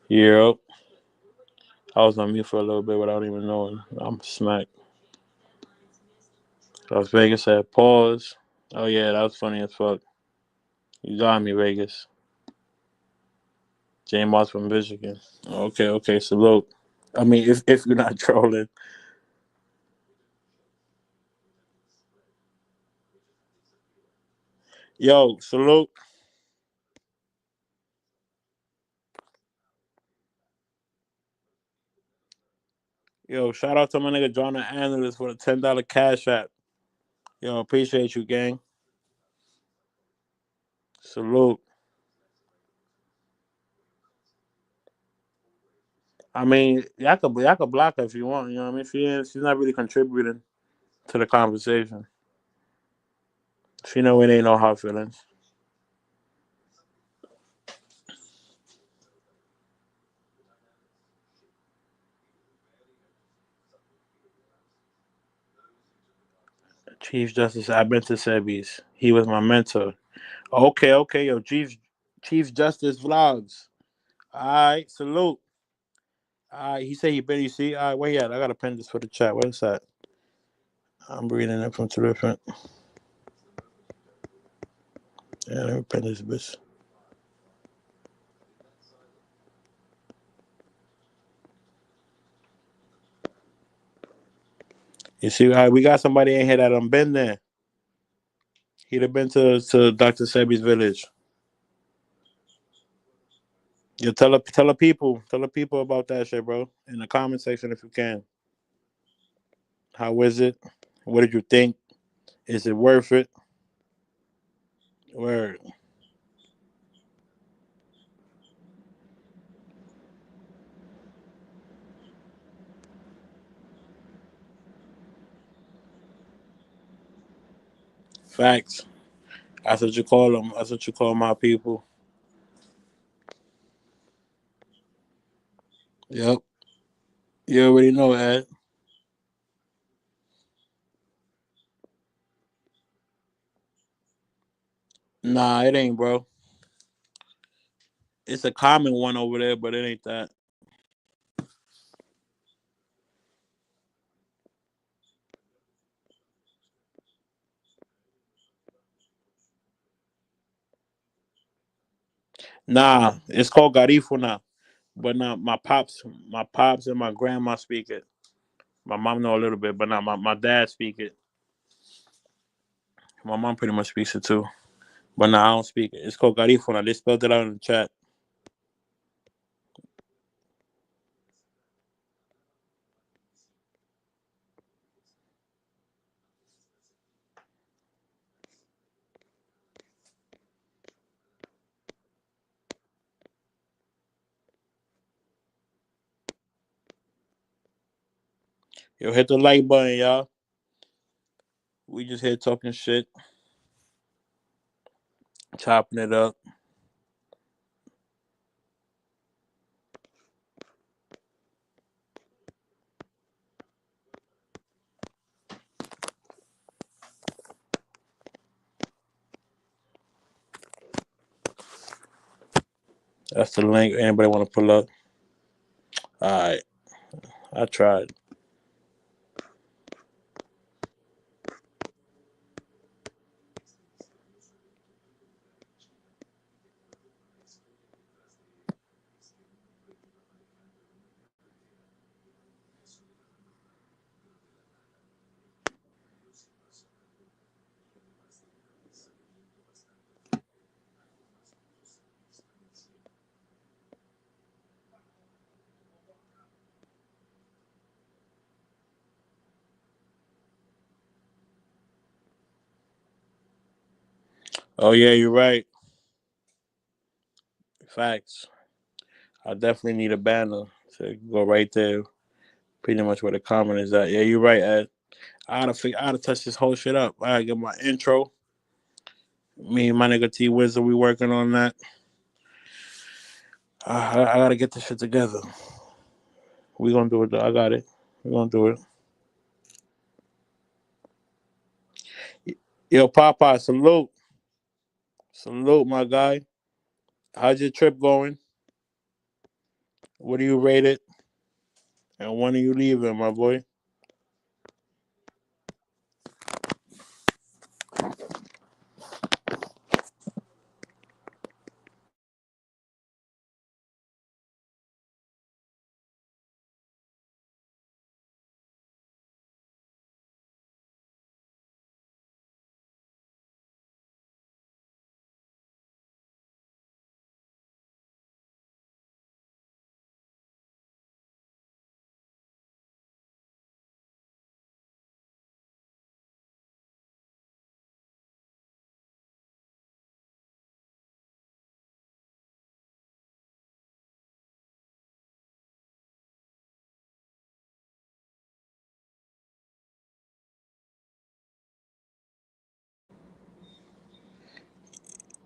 Yeah. I was on mute for a little bit without even knowing. I'm smacked. Las Vegas said pause. Oh yeah, that was funny as fuck. You got me, Vegas. J Moss from Michigan. Okay, salute. I mean, if you're not trolling. Yo, salute. Yo, shout out to my nigga John the Analyst for the $10 cash app. Yo, appreciate you, gang. Salute. I mean, y'all could block her if you want. You know what I mean? She's not really contributing to the conversation. She know it ain't no hard feelings. Chief Justice, I've been to Sebi's. He was my mentor. Okay, yo, Chief Justice vlogs. All right, salute. He said he better see. Where he at? I gotta pen this for the chat. Where's that? I'm reading it from two different. Yeah, let me pen this bitch. You see, we got somebody in here that done been there. He'd have been to Dr. Sebi's village. You tell the people about that shit, bro. In the comment section if you can. How is it? What did you think? Is it worth it? Word. Facts. That's what you call them. That's what you call my people. Yep. You already know, Ed. Nah, it ain't, bro. It's a common one over there, but it ain't that. Nah, it's called Garifuna. But now my pops and my grandma speak it. My mom know a little bit, but now my dad speak it. My mom pretty much speaks it too. But now I don't speak it. It's called Garifuna. They spelled it out in the chat. Yo, hit the like button, y'all. We just here talking shit, chopping it up. That's the link. Anybody want to pull up? All right, I tried. Oh yeah, you're right. Facts. I definitely need a banner to go right there. Pretty much where the comment is at. Yeah, you're right, Ed. I gotta touch this whole shit up. I gotta get my intro. Me and my nigga T Wizard, we working on that. I gotta get this shit together. We gonna do it though. I got it. We gonna do it. Yo, Papa, salute. Salute, my guy. How's your trip going? What do you rate it? And when are you leaving, my boy?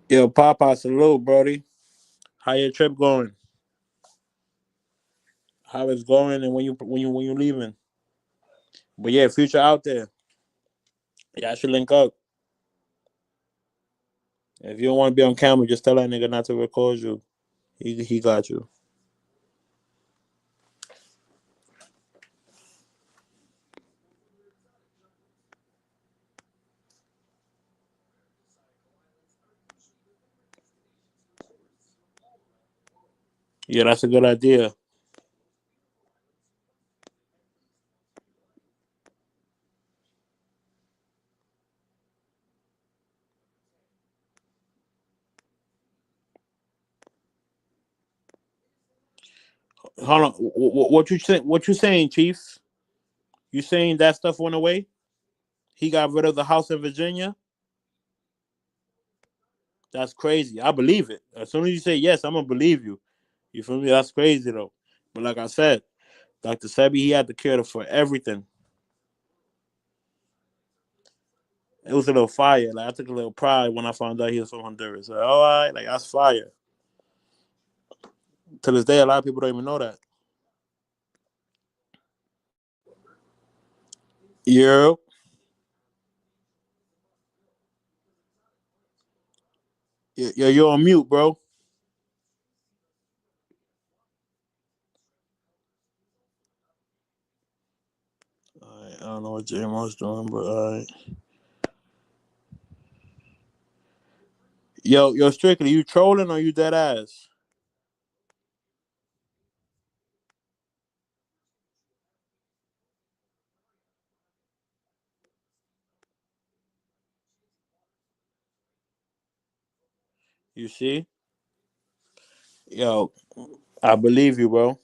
Yo, Papa, salute, Brody. How your trip going? How it's going, and when you leaving? But yeah, future out there. Yeah, I should link up. If you don't want to be on camera, just tell that nigga not to record you. He got you. Yeah, that's a good idea. Hold on. What you say? What you saying, Chief? You saying that stuff went away? He got rid of the house in Virginia? That's crazy. I believe it. As soon as you say yes, I'm gonna believe you. You feel me? That's crazy though. But like I said, Dr. Sebi, he had the cure for everything. It was a little fire. Like I took a little pride when I found out he was from Honduras. Like, all right, like that's fire. To this day, a lot of people don't even know that. Yo, you're on mute, bro. All right, I don't know what JMO's doing, but all right. Yo, Strictly, you trolling or you dead ass? You see? Yo, I believe you, bro.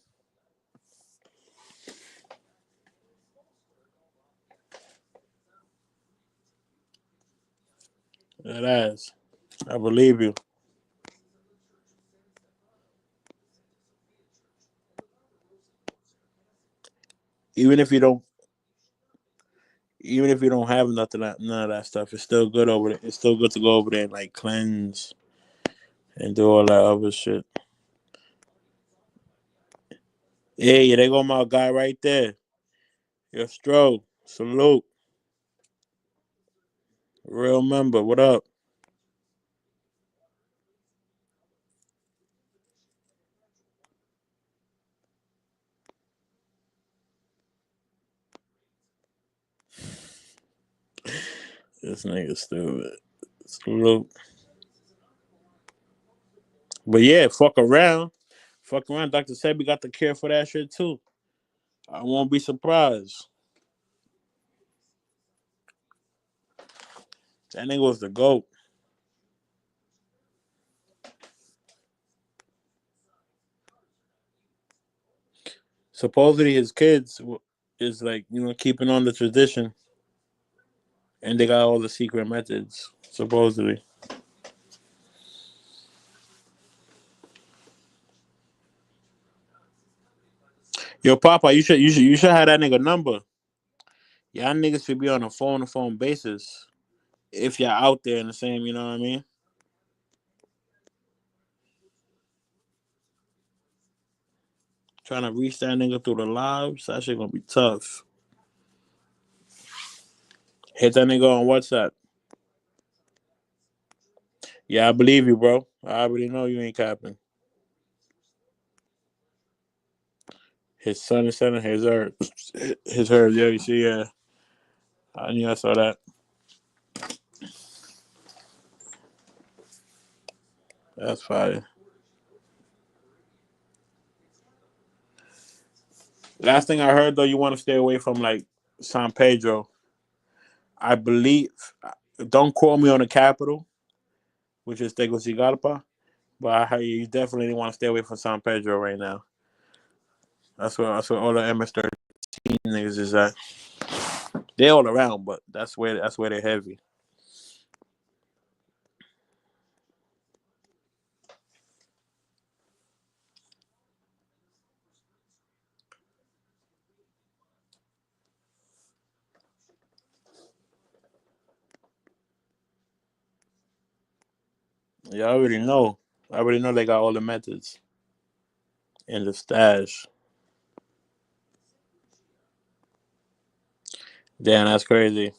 Dead ass. I believe you. Even if you don't, even if you don't have none of that stuff, it's still good over there. It's still good to go over there and like cleanse and do all that other shit. Yeah, they go my guy right there. Yo, Stro, salute, real member. What up? This nigga stupid. Salute. But yeah, fuck around. Fuck around. Dr. Sebi got the cure for that shit too. I won't be surprised. That nigga was the GOAT. Supposedly his kids is like, keeping on the tradition. And they got all the secret methods, supposedly. Yo, Papa, you should have that nigga number. Y'all niggas should be on a phone to phone basis. If y'all out there in the same, you know what I mean? Trying to reach that nigga through the lives, that shit gonna be tough. Hit that nigga on WhatsApp. Yeah, I believe you, bro. I already know you ain't capping. His son is sending his herb. His herb, yeah, you see, yeah. I knew I saw that. That's fire. Last thing I heard though, you want to stay away from like San Pedro. I believe. Don't call me on the capital, which is Tegucigalpa, but I heard you definitely want to stay away from San Pedro right now. That's where all the MS-13 niggas is at. They all around, but that's where they're heavy. Yeah, I already know. I already know they got all the methods in the stash. Damn, that's crazy.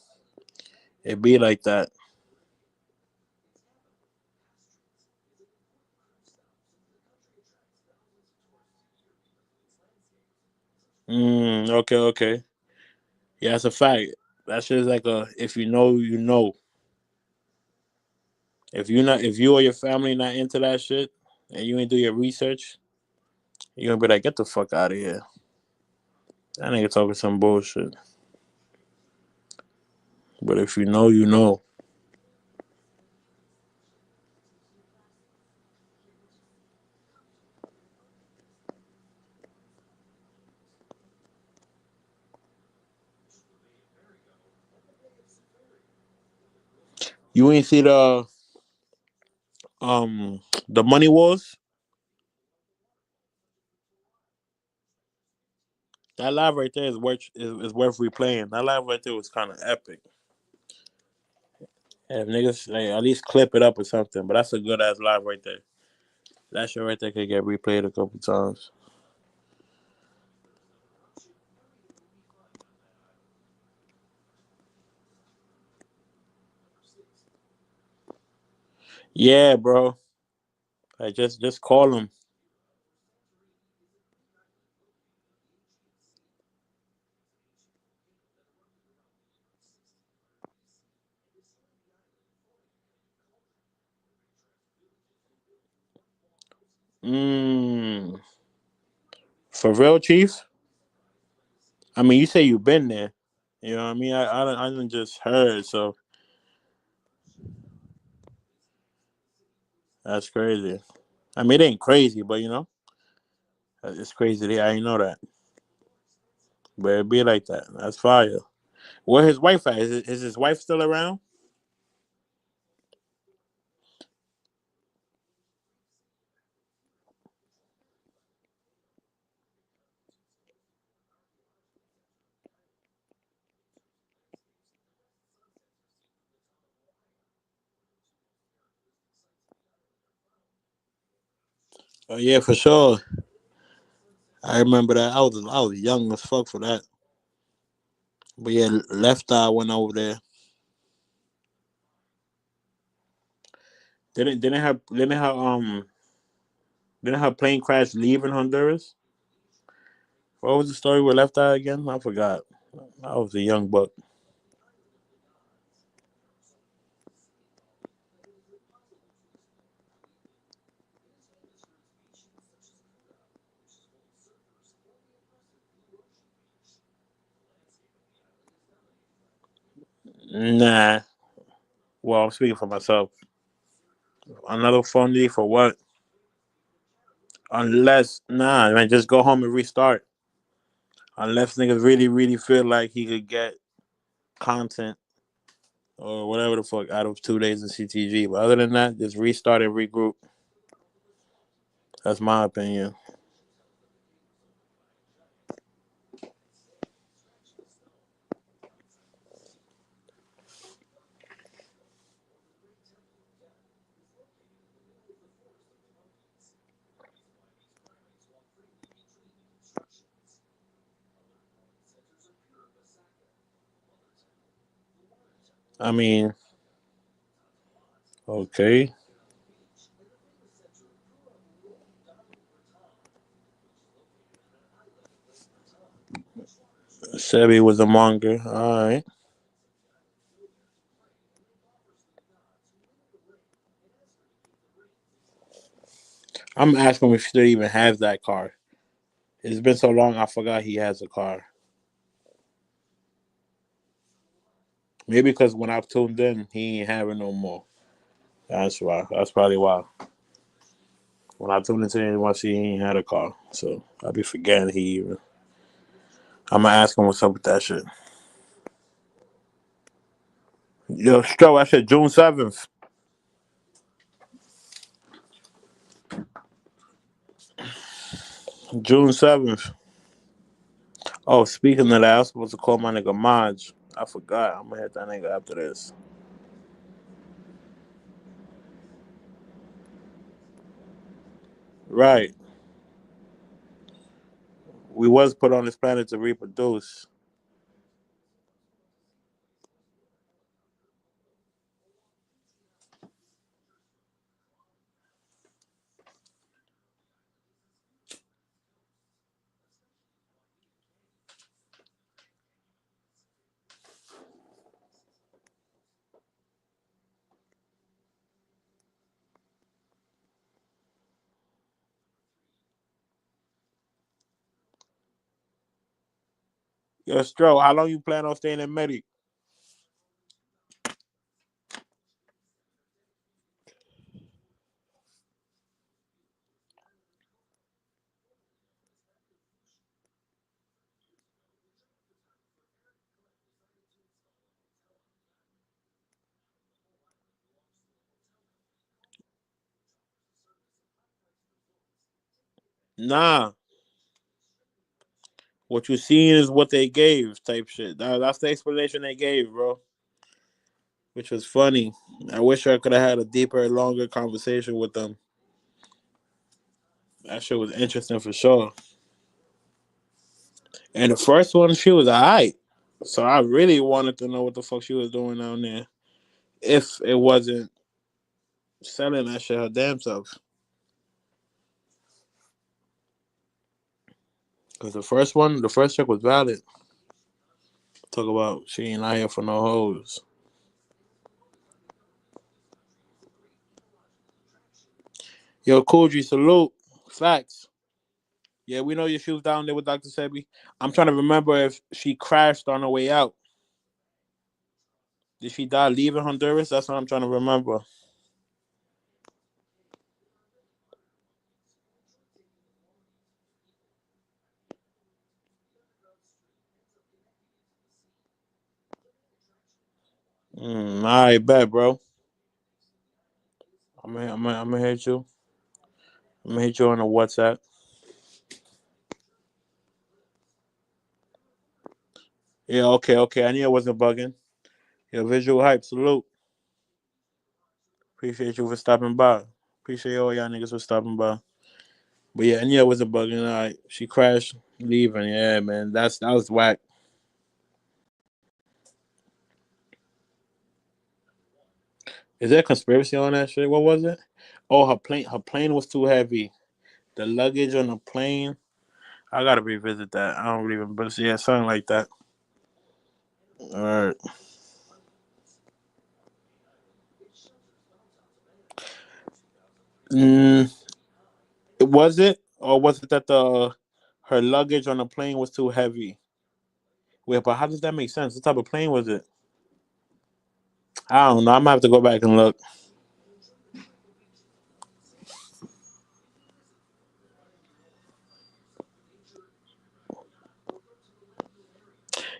It be like that. Okay, okay. Yeah, that's a fact. That shit is like a if you know, you know. If you or your family not into that shit and you ain't do your research, You're gonna be like, get the fuck out of here. That nigga talking some bullshit. But if you know, you know. You ain't see the Money Wars? That live right there is worth replaying. That live right there was kind of epic. If niggas like at least clip it up or something, but that's a good ass live right there. That shit right there could get replayed a couple times. Yeah, bro. Like just call him. Mm, for real, Chief. I mean, you say you've been there. You know what I mean? I didn't just heard, so that's crazy. I mean, it ain't crazy, but you know, it's crazy. I ain't know that, but it be like that. That's fire. Where his wife at? Is his wife still around? Oh yeah, for sure. I remember that. I was young as fuck for that. But yeah, Left Eye went over there. Didn't her plane crash leaving Honduras? What was the story with Left Eye again? I forgot. I was a young buck. Nah. Well, I'm speaking for myself. Another fundy for what? Unless man, just go home and restart. Unless niggas really, really feel like he could get content or whatever the fuck out of 2 days of CTG. But other than that, just restart and regroup. That's my opinion. I mean, okay. Sebi was a manga. All right. I'm asking him if he still even has that car. It's been so long, I forgot he has a car. Maybe because when I tuned in, he ain't having no more. That's why. That's probably why. When I tuned into him, once he ain't had a car, so I be forgetting he even. I'm gonna ask him what's up with that shit. Yo, Stro, I said June 7th. June 7th. Oh, speaking of that, I was supposed to call my nigga Maj. I forgot. I'm gonna hit that nigga after this. Right. We was put on this planet to reproduce. Yo, Stro, how long you plan on staying in Medi? Nah. What you seeing is what they gave, type shit. That's the explanation they gave, bro. Which was funny. I wish I could have had a deeper, longer conversation with them. That shit was interesting for sure. And the first one, she was alright. So I really wanted to know what the fuck she was doing down there. If it wasn't selling that shit her damn self. Because the first check was valid. Talk about she ain't out here for no hoes. Yo, Coogee, salute. Facts. Yeah, we know your shoes down there with Dr. Sebi. I'm trying to remember if she crashed on her way out. Did she die leaving Honduras? That's what I'm trying to remember. I bet, bro. I'm gonna hit you. I'm gonna hit you on the WhatsApp. Yeah, okay. I knew I wasn't bugging. Yeah, visual hype. Salute. Appreciate you for stopping by. Appreciate all y'all niggas for stopping by. But yeah, I knew I wasn't bugging. All right, she crashed leaving. Yeah, man, that was whack. Is there a conspiracy on that shit? What was it? Oh, her plane was too heavy. The luggage on the plane. I gotta revisit that. I don't even, but yeah, something like that. All right. Mm, was it, or was it that the her luggage on the plane was too heavy? Wait, but how does that make sense? What type of plane was it? I don't know. I'm gonna have to go back and look.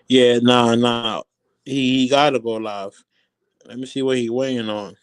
Yeah, nah. He gotta go live. Let me see what he weighing on.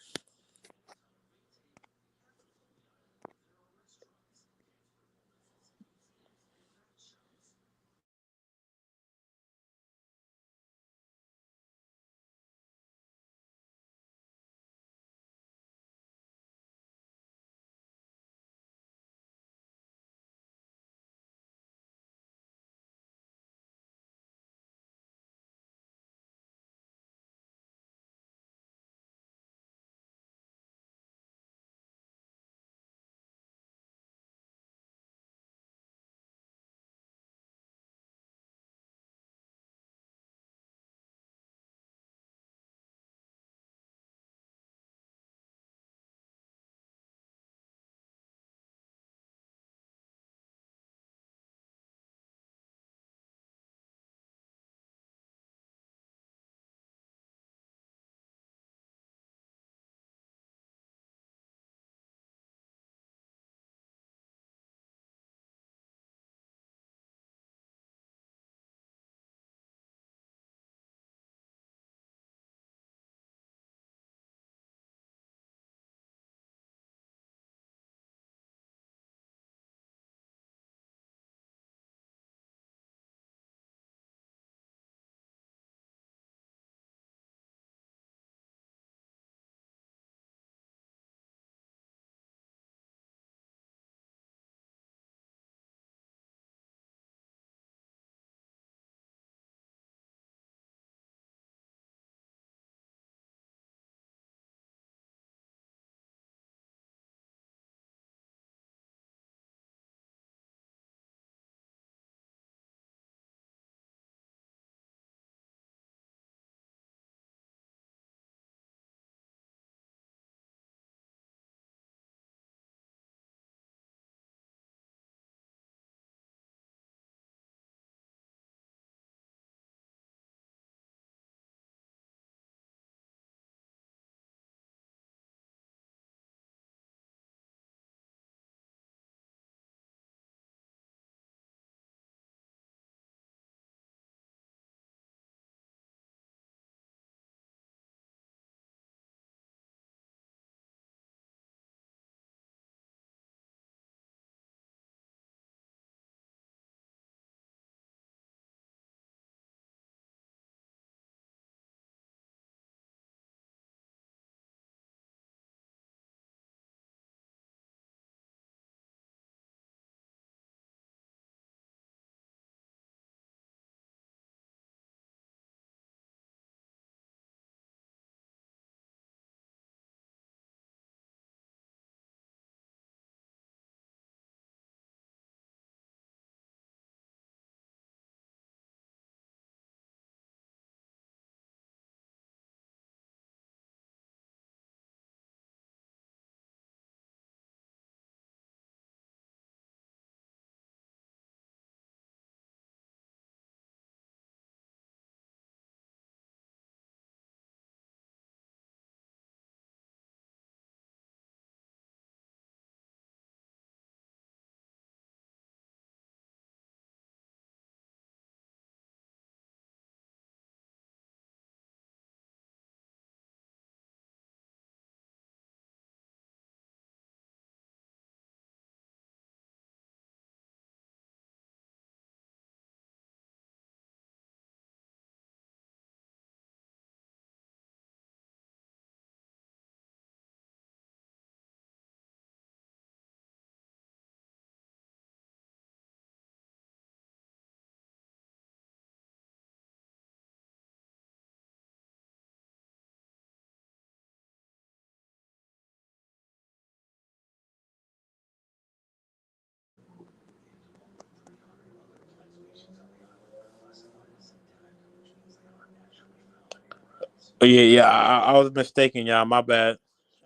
Oh, yeah. I was mistaken, y'all. My bad.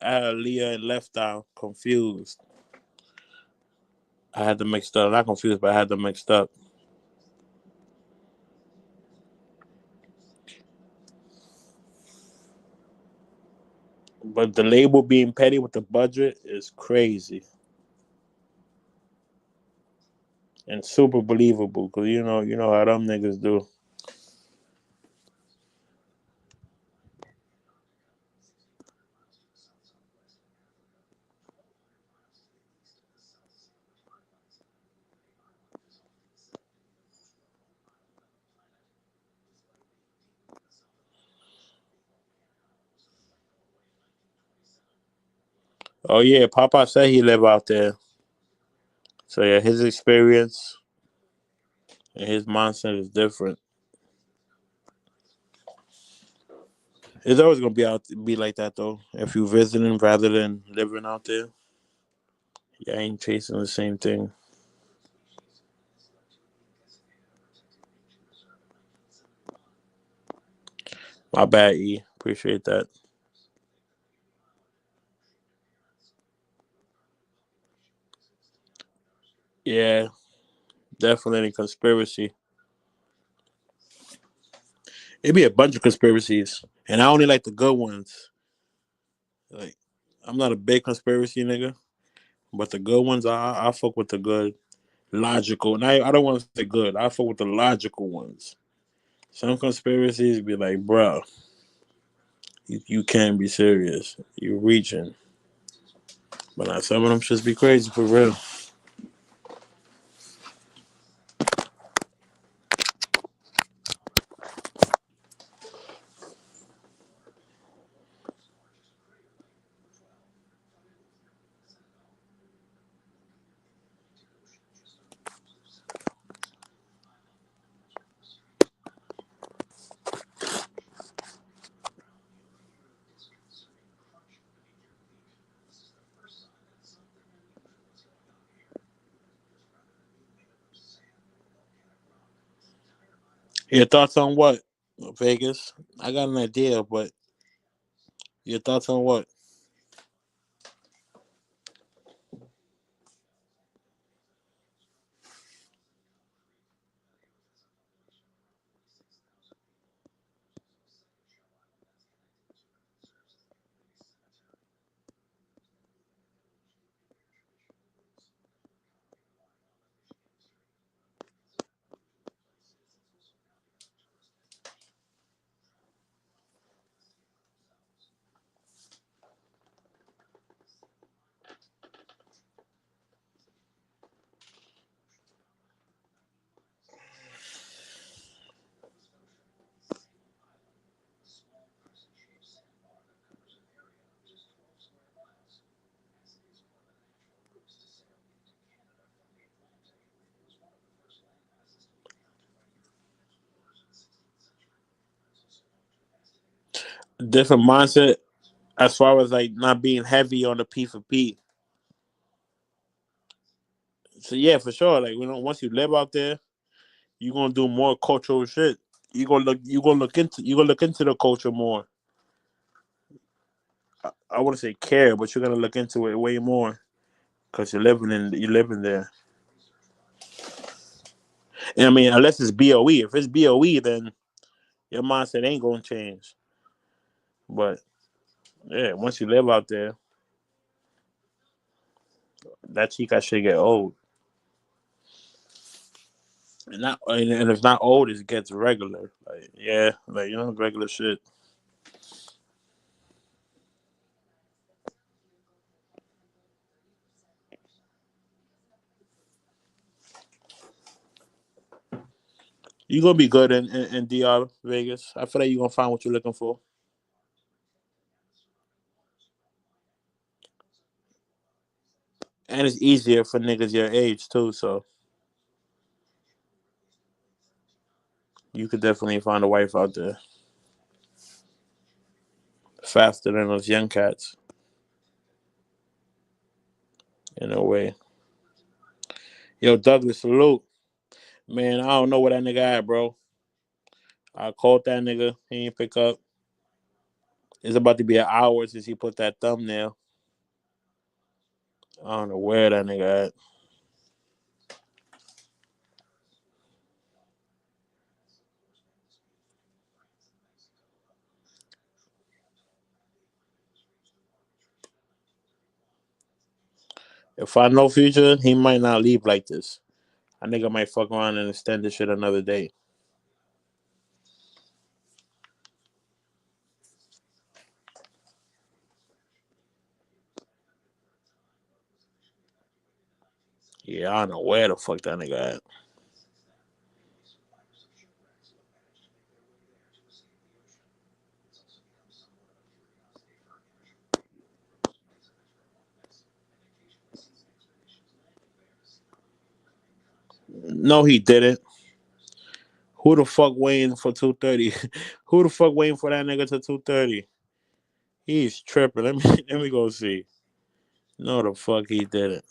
I had Leah and left down. Confused. I had them mixed up. Not confused, but I had them mixed up. But the label being petty with the budget is crazy and super believable because you know how them niggas do. Oh yeah, Papa said he live out there, so yeah, his experience and his mindset is different. It's always gonna be like that though. If you visiting rather than living out there, you ain't chasing the same thing. My bad, E. Appreciate that. Yeah, definitely conspiracy. It'd be a bunch of conspiracies, and I only like the good ones. Like, I'm not a big conspiracy nigga, but the good ones, I fuck with the good, logical. And I don't want to say good. I fuck with the logical ones. Some conspiracies be like, bro, you can't be serious. You reaching, but not some of them just be crazy for real. Your thoughts on what? Vegas? I got an idea, but your thoughts on what? Different mindset as far as like not being heavy on the P for P. So yeah, for sure. Like once you live out there, you're gonna do more cultural shit. You gonna look into the culture more. I wouldn't say care, but you're gonna look into it way more because you're living there. And I mean, unless it's BOE. If it's BOE, then your mindset ain't gonna change. But yeah, once you live out there, that chica should get old. And if not old, it gets regular. Like yeah, like regular shit. You gonna be good in DR Vegas. I feel like you gonna find what you're looking for, and it's easier for niggas your age too. So you could definitely find a wife out there faster than those young cats in a way. Yo, Douglas, salute, man. I don't know where that nigga at, bro. I called that nigga. He ain't pick up. It's about to be an hour since he put that thumbnail. I don't know where that nigga at. If I know Future, he might not leave like this. I nigga might fuck around and extend this shit another day. Yeah, I don't know where the fuck that nigga at. No, he didn't. Who the fuck waiting for 2:30? Who the fuck waiting for that nigga to 2:30? He's tripping. Let me go see. No, the fuck he didn't.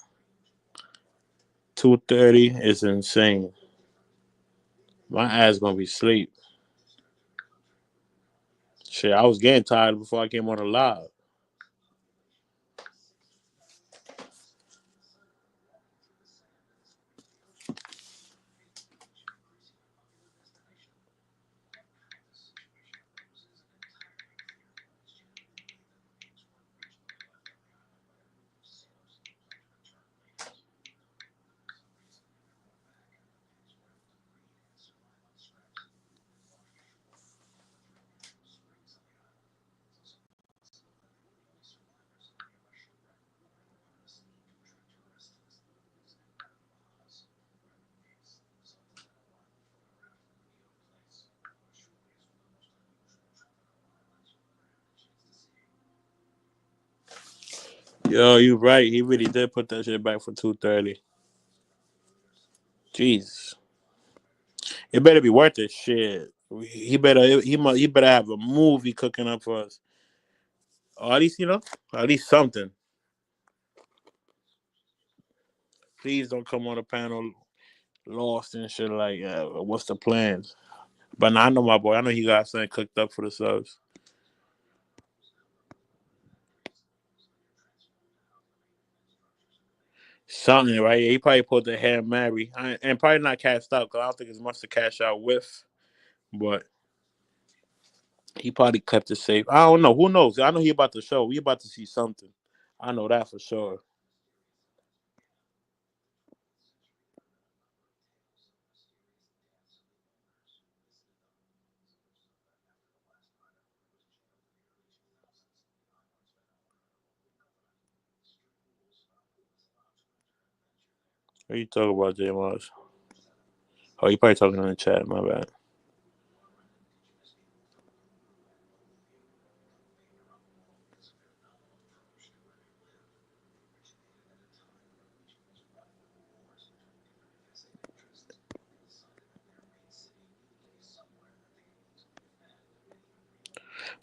2:30 is insane. My ass gonna be asleep. Shit, I was getting tired before I came on the live. Yo, you right. He really did put that shit back for 2:30. Jeez, it better be worth it. Shit, he better have a movie cooking up for us, or at least at least something. Please don't come on the panel lost and shit like, what's the plans? But nah, I know my boy. I know he got something cooked up for the subs. Something, right? He probably put the hair Mary. And probably not cashed out because I don't think it's much to cash out with. But he probably kept it safe. I don't know. Who knows? I know he about to show. We about to see something. I know that for sure. What you talking about, J Moss? Oh, you probably talking in the chat. My bad.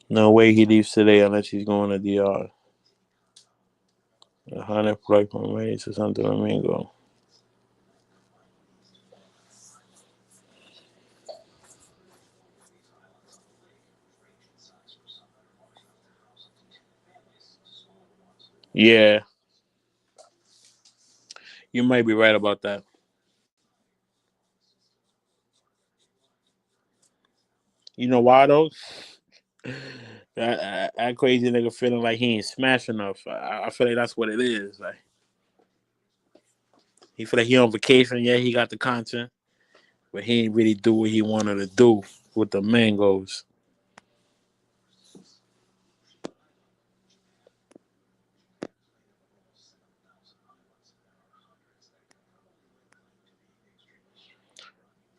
No way he leaves today unless he's going to DR. 100 flight from May to Santo Domingo. Yeah, you might be right about that. You know why though? That crazy nigga feeling like he ain't smash enough. I feel like that's what it is. Like he feel like he on vacation. Yeah, he got the content, but he ain't really do what he wanted to do with the mangoes.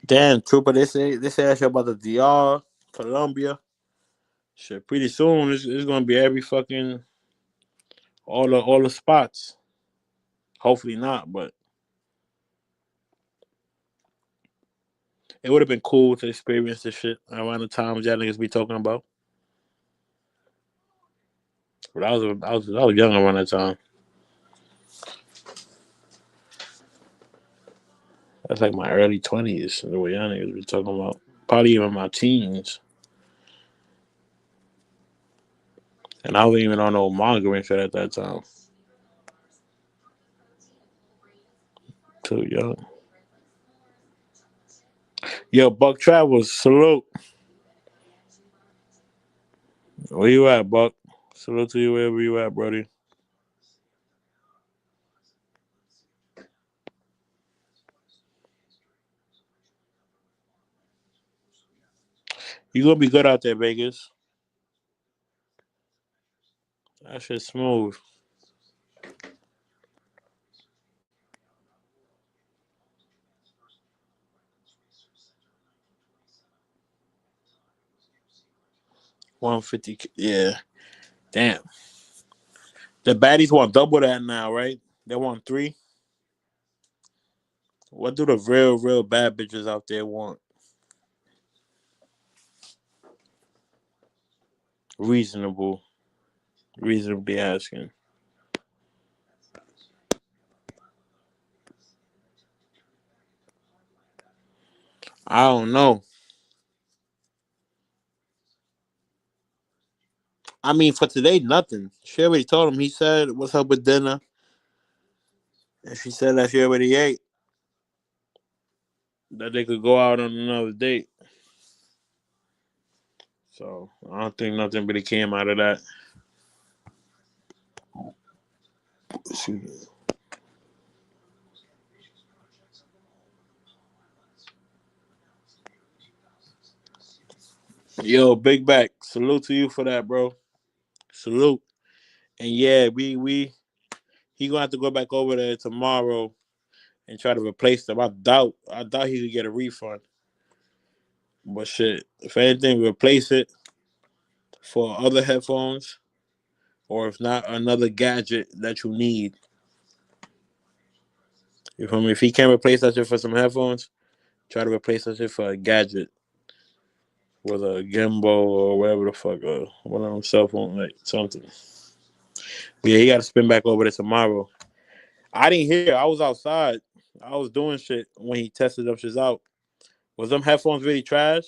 Damn, Trooper, they say that shit about the DR, Colombia. Shit, pretty soon it's gonna be every fucking all the spots. Hopefully not, but it would have been cool to experience this shit around the times y'all niggas be talking about. But I was young around that time. That's like my early 20s. The way y'all niggas be talking about. Probably even my teens. And I wasn't even on no manga and shit at that time. Too young. Yo, Buck Travels, salute. Where you at, Buck? Salute to you wherever you at, Brody. You gonna be good out there, Vegas. That shit smooth. $150. Yeah. Damn. The baddies want double that now, right? They want three. What do the real bad bitches out there want? Reasonable. Reasonably asking. I don't know. I mean, for today, nothing. She already told him. He said, "What's up with dinner?" And she said that she already ate. That they could go out on another date. So I don't think nothing really came out of that. Yo, Big Back, salute to you for that, bro. Salute. And yeah, we he gonna have to go back over there tomorrow and try to replace them. I doubt he could get a refund. But shit, if anything, replace it for other headphones, or if not, another gadget that you need. You feel me? If he can't replace that shit for some headphones, try to replace that shit for a gadget with a gimbal or whatever the fuck, one of them cell phone, like something. But yeah, he got to spin back over there tomorrow. I didn't hear. I was outside. I was doing shit when he tested them shits out. Was them headphones really trash?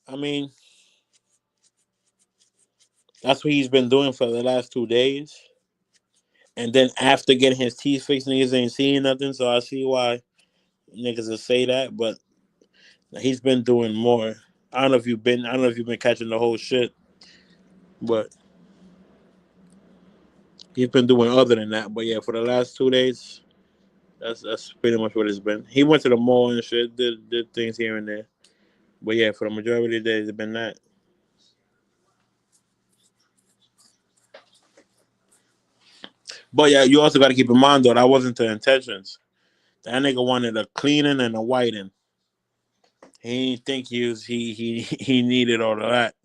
I mean, that's what he's been doing for the last 2 days. And then after getting his teeth fixed, niggas ain't seeing nothing. So I see why niggas will say that. But he's been doing more. I don't know if you've been catching the whole shit, but he's been doing other than that. But yeah, for the last 2 days, that's pretty much what it's been. He went to the mall and shit, did things here and there. But yeah, for the majority of the days, it's been that. But yeah, you also got to keep in mind though that wasn't the intentions. That nigga wanted a cleaning and a whiting. He didn't think he needed all of that.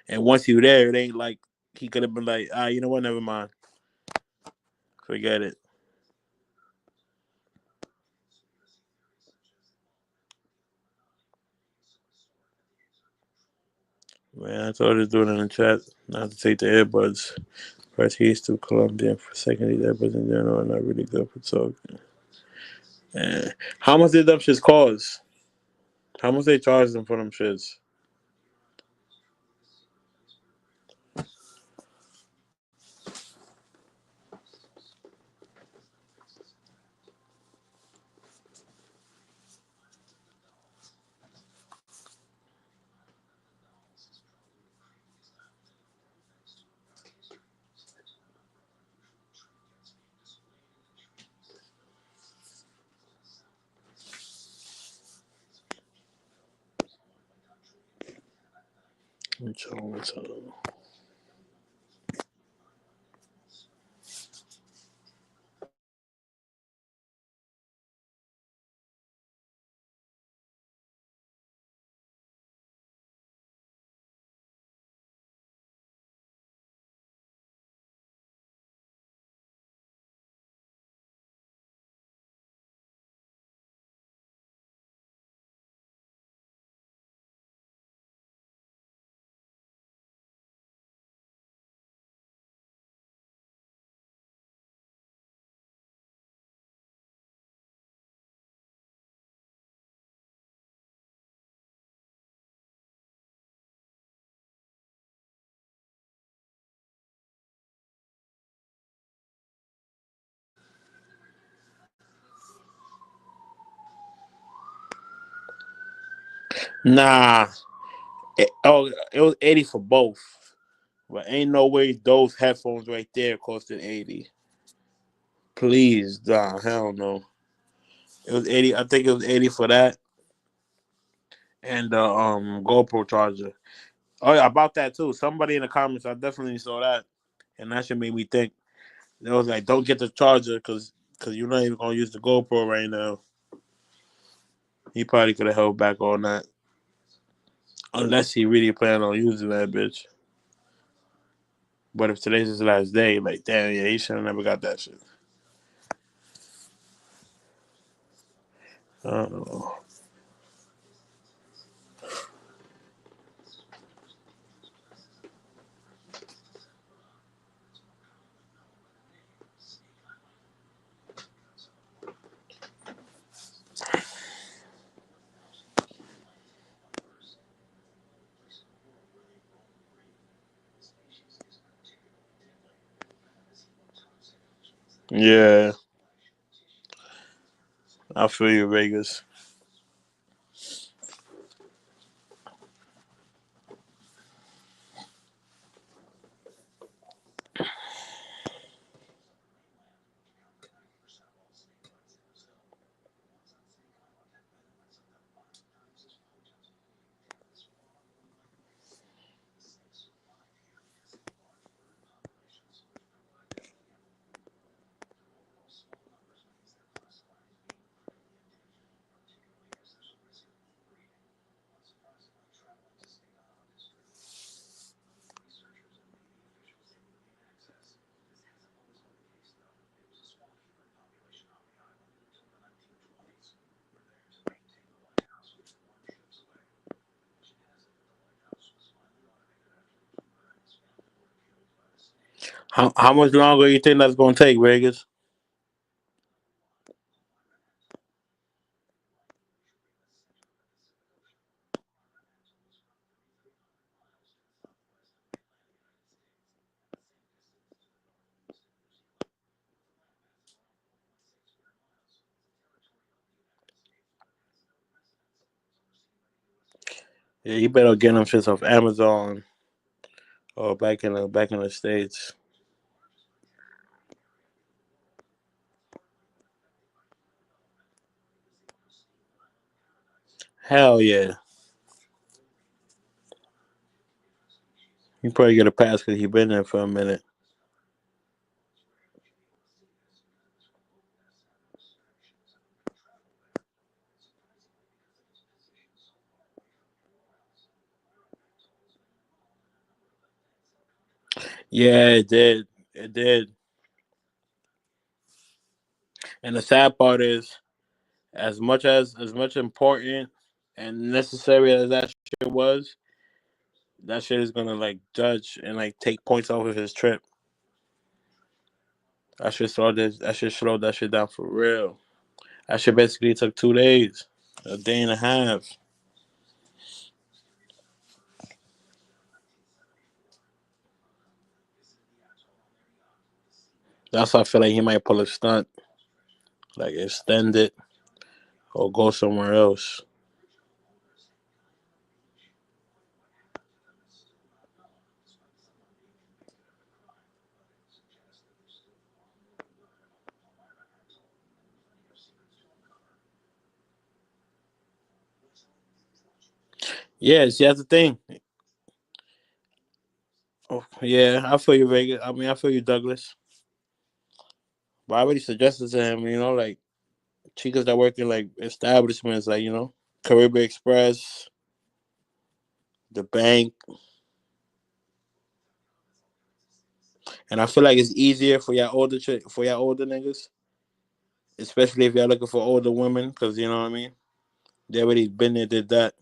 And once you there, it ain't like he could have been like, you know what, never mind, forget it. Man, I told this dude in the chat not to take the earbuds. First, he used to Colombia. For second, these earbuds in general are not really good for talking. How much did them shits cost? How much they charge them for them shits? Nah. It was 80 for both. But ain't no way those headphones right there costed 80. Please, nah, hell no. It was 80. I think it was 80 for that and the GoPro charger. Oh yeah, about that too. Somebody in the comments, I definitely saw that, and that shit made me think. It was like, don't get the charger because you're not even gonna use the GoPro right now. He probably could have held back on that, unless he really planned on using that bitch. But if today's his last day, like damn, yeah, he should have never got that shit. I don't know. Yeah, I feel you, Vegas. How much longer you think that's gonna take, Vegas? Yeah, you better get them shits off Amazon or back in the states. Hell yeah, you probably get a pass because he been there for a minute. Yeah, it did. It did. And the sad part is, as much important and necessary as that shit was, that shit is gonna like judge and like take points off of his trip. That shit slowed that shit down for real. That shit basically took 2 days, a day and a half. That's why I feel like he might pull a stunt, like extend it or go somewhere else. Yeah, see that's the thing. Oh, yeah, I feel you, Vegas. I mean, I feel you, Douglas. But I already suggested to him, like chicas that work in like establishments, like Caribbean Express, the bank, and I feel like it's easier for y'all older niggas, especially if y'all looking for older women, because you know what I mean. They already been there, did that.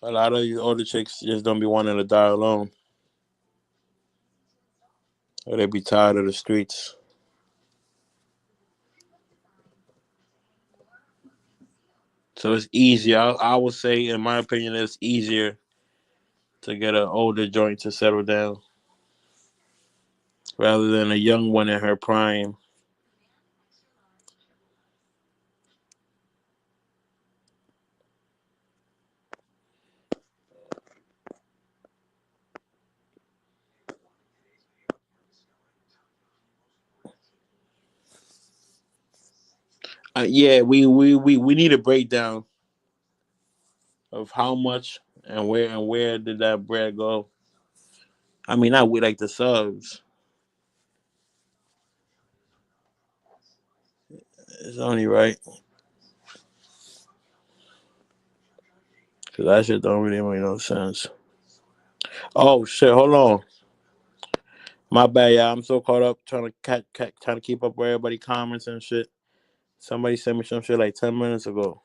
A lot of these older chicks just don't be wanting to die alone, or they be tired of the streets. So it's easier. I would say, in my opinion, it's easier to get an older joint to settle down. rather than a young one in her prime. Yeah, we need a breakdown of how much and where did that bread go. I mean, not with like the subs. It's only right because that shit don't really make no sense. Oh shit! Hold on, my bad, y'all. I'm so caught up trying to trying to keep up with everybody comments and shit. Somebody sent me some shit like 10 minutes ago.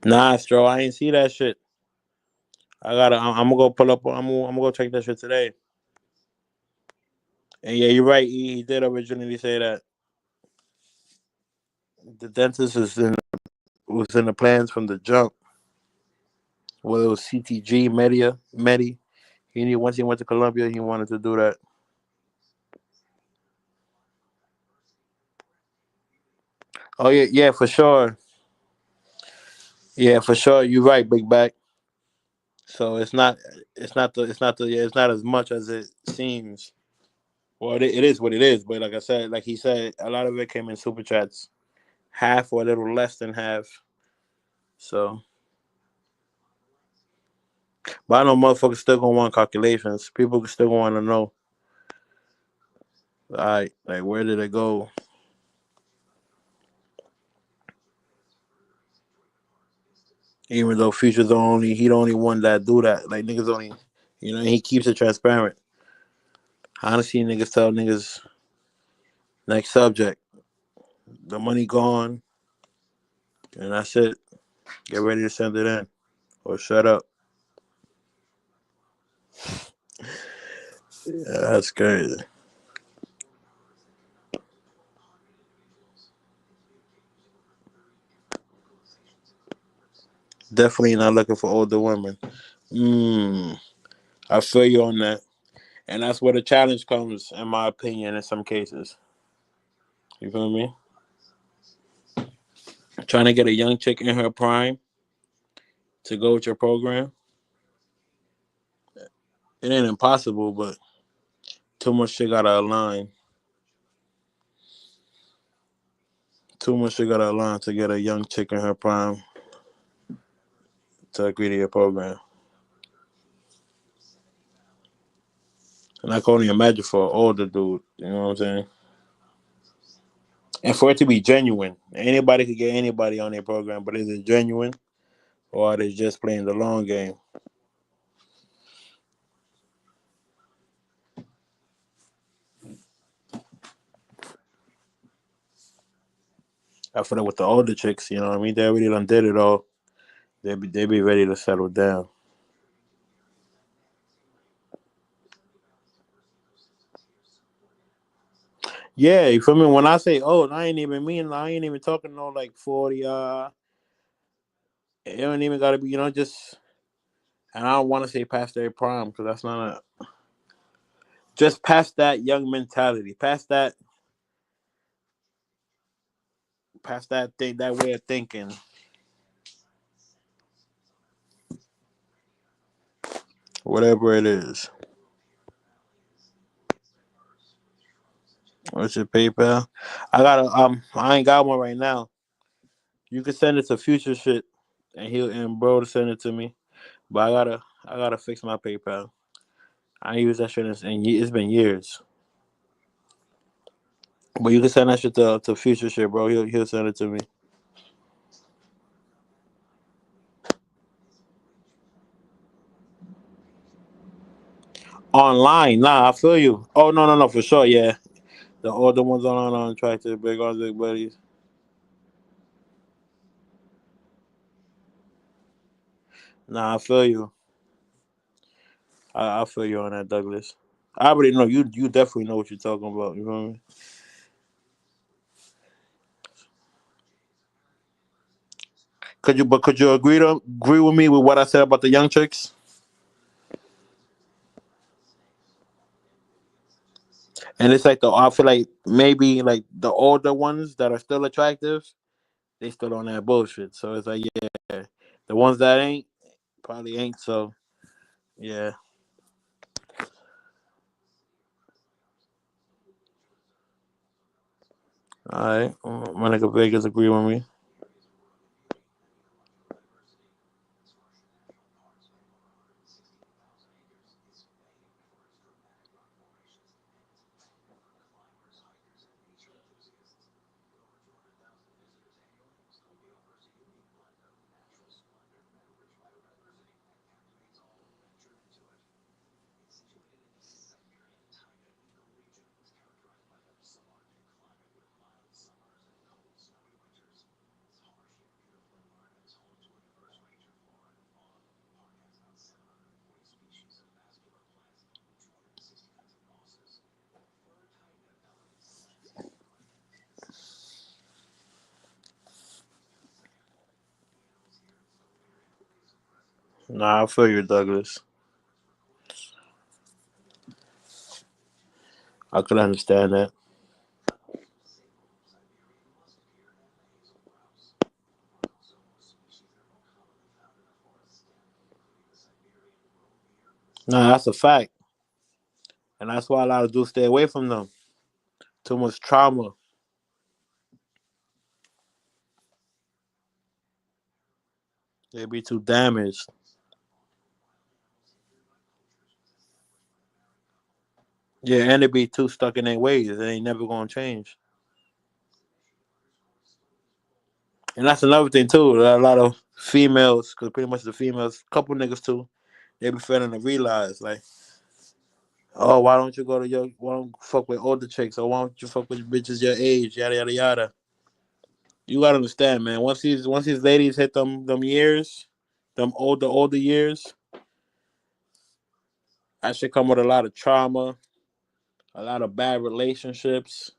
Nah, Stro, I ain't see that shit. I gotta. I'm gonna go pull up. I'm gonna go check that shit today. And yeah, you're right. He did originally say that the dentist was in the plans from the jump. Whether it was CTG, Medi. Once he went to Columbia, he wanted to do that. Oh yeah, yeah, for sure. Yeah, for sure. You're right, Big Back. So it's not as much as it seems. Well, it is what it is. But like I said, like he said, a lot of it came in super chats, half or a little less than half. So, but I know motherfuckers still gonna want calculations. People still want to know, all right, like where did it go? Even though Future's the only one that do that. Like niggas only, he keeps it transparent. Honestly, niggas tell niggas next subject, the money gone, and that's it. Get ready to send it in or shut up. Yeah, that's crazy. Definitely not looking for older women. Mm, I feel you on that, and that's where the challenge comes, in my opinion, in some cases. You feel me? Trying to get a young chick in her prime to go with your program, it ain't impossible, but too much shit gotta align. Too much shit gotta align to get a young chick in her prime to agree to your program. And I can only imagine for an older dude. You know what I'm saying? And for it to be genuine, anybody could get anybody on their program, but is it genuine or are they just playing the long game? I feel like with the older chicks, you know what I mean? They already done did it all. They be ready to settle down. Yeah, you feel me? When I say old, I ain't even mean I ain't even talking no like 40. It don't even gotta be, just. And I don't want to say past their prime because that's not just past that young mentality, past that past that thing, that way of thinking. Whatever it is. What's your PayPal? I ain't got one right now. You can send it to future shit, and he'll and bro to send it to me. But I gotta fix my PayPal. I ain't use that shit it's been years. But you can send that shit to future shit, bro. He'll send it to me. Online, nah, I feel you. Oh no, for sure, yeah. The older ones on track to big on big buddies. Nah, I feel you. I feel you on that, Douglas. I already know you. You definitely know what you're talking about. You know what I mean? Could you agree with me with what I said about the young chicks? And it's like I feel like maybe like the older ones that are still attractive, they still on that bullshit. So it's like yeah, the ones that ain't probably ain't. So yeah, all right. My nigga Vegas agree with me. Nah, I feel you, Douglas. I could understand that. Nah, that's a fact, and that's why a lot of dudes stay away from them. Too much trauma. They be too damaged. Yeah, and they be too stuck in their ways. They ain't never gonna change. And that's another thing too. A lot of females, because pretty much the females, couple niggas too, they be failing to realize like, oh, why don't you why don't you fuck with older chicks, or why don't you fuck with bitches your age, yada yada yada. You gotta understand, man. Once these ladies hit them years, them older years, that should come with a lot of trauma, a lot of bad relationships,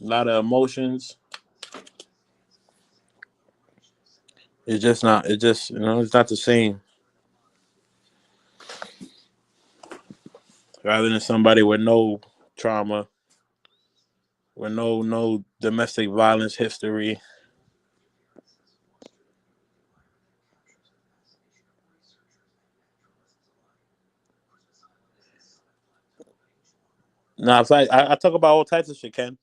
a lot of emotions. It's just not. It just it's not the same. Rather than somebody with no trauma, with no domestic violence history. Nah, it's like I talk about all types of shit, Ken.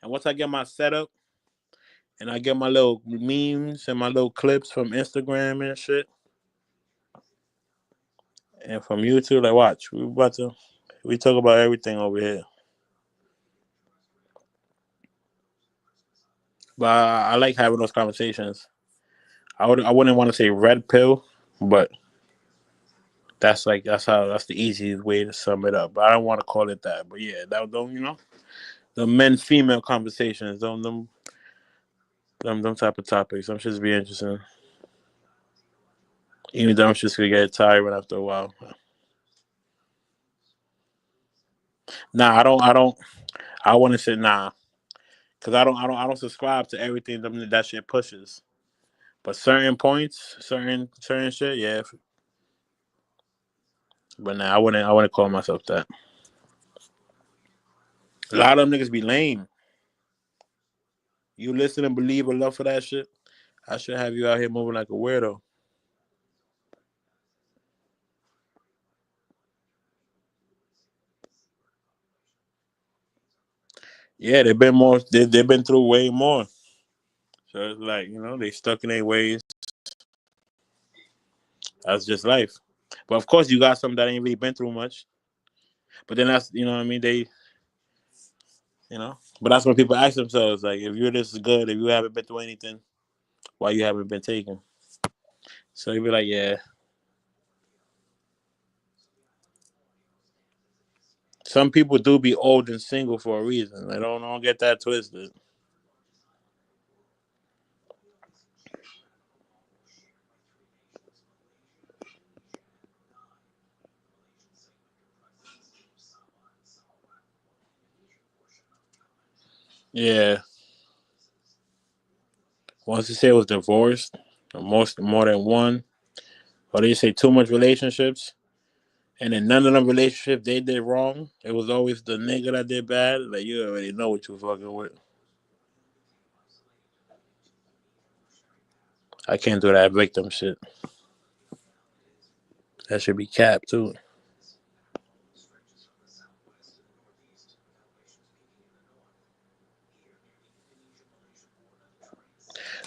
And once I get my setup and I get my little memes and my little clips from Instagram and shit, and from YouTube, like watch, we talk about everything over here. But I like having those conversations. I wouldn't want to say red pill, but that's the easiest way to sum it up. But I don't want to call it that. But yeah, that don't the men female conversations, them type of topics. I'm just be interesting. Even though I'm just gonna get tired after a while. Nah, I don't. I want to say nah, because I don't subscribe to everything that shit pushes. But certain points, certain shit, yeah. But nah, I wouldn't call myself that. A lot of them niggas be lame. You listen and believe and love for that shit. I should have you out here moving like a weirdo. Yeah, they've been more. They've been through way more. So it's like they stuck in their ways. That's just life. But of course, you got some that ain't really been through much. But then that's what I mean. But that's when people ask themselves like, if you're this good, if you haven't been through anything, why you haven't been taken? So you be like, yeah. Some people do be old and single for a reason. They don't get that twisted. Yeah. Once you say it was divorced, or more than one, or they say too much relationships, and then none of them relationships they did wrong. It was always the nigga that did bad. Like you already know what you fucking with. I can't do that victim shit. That should be capped too.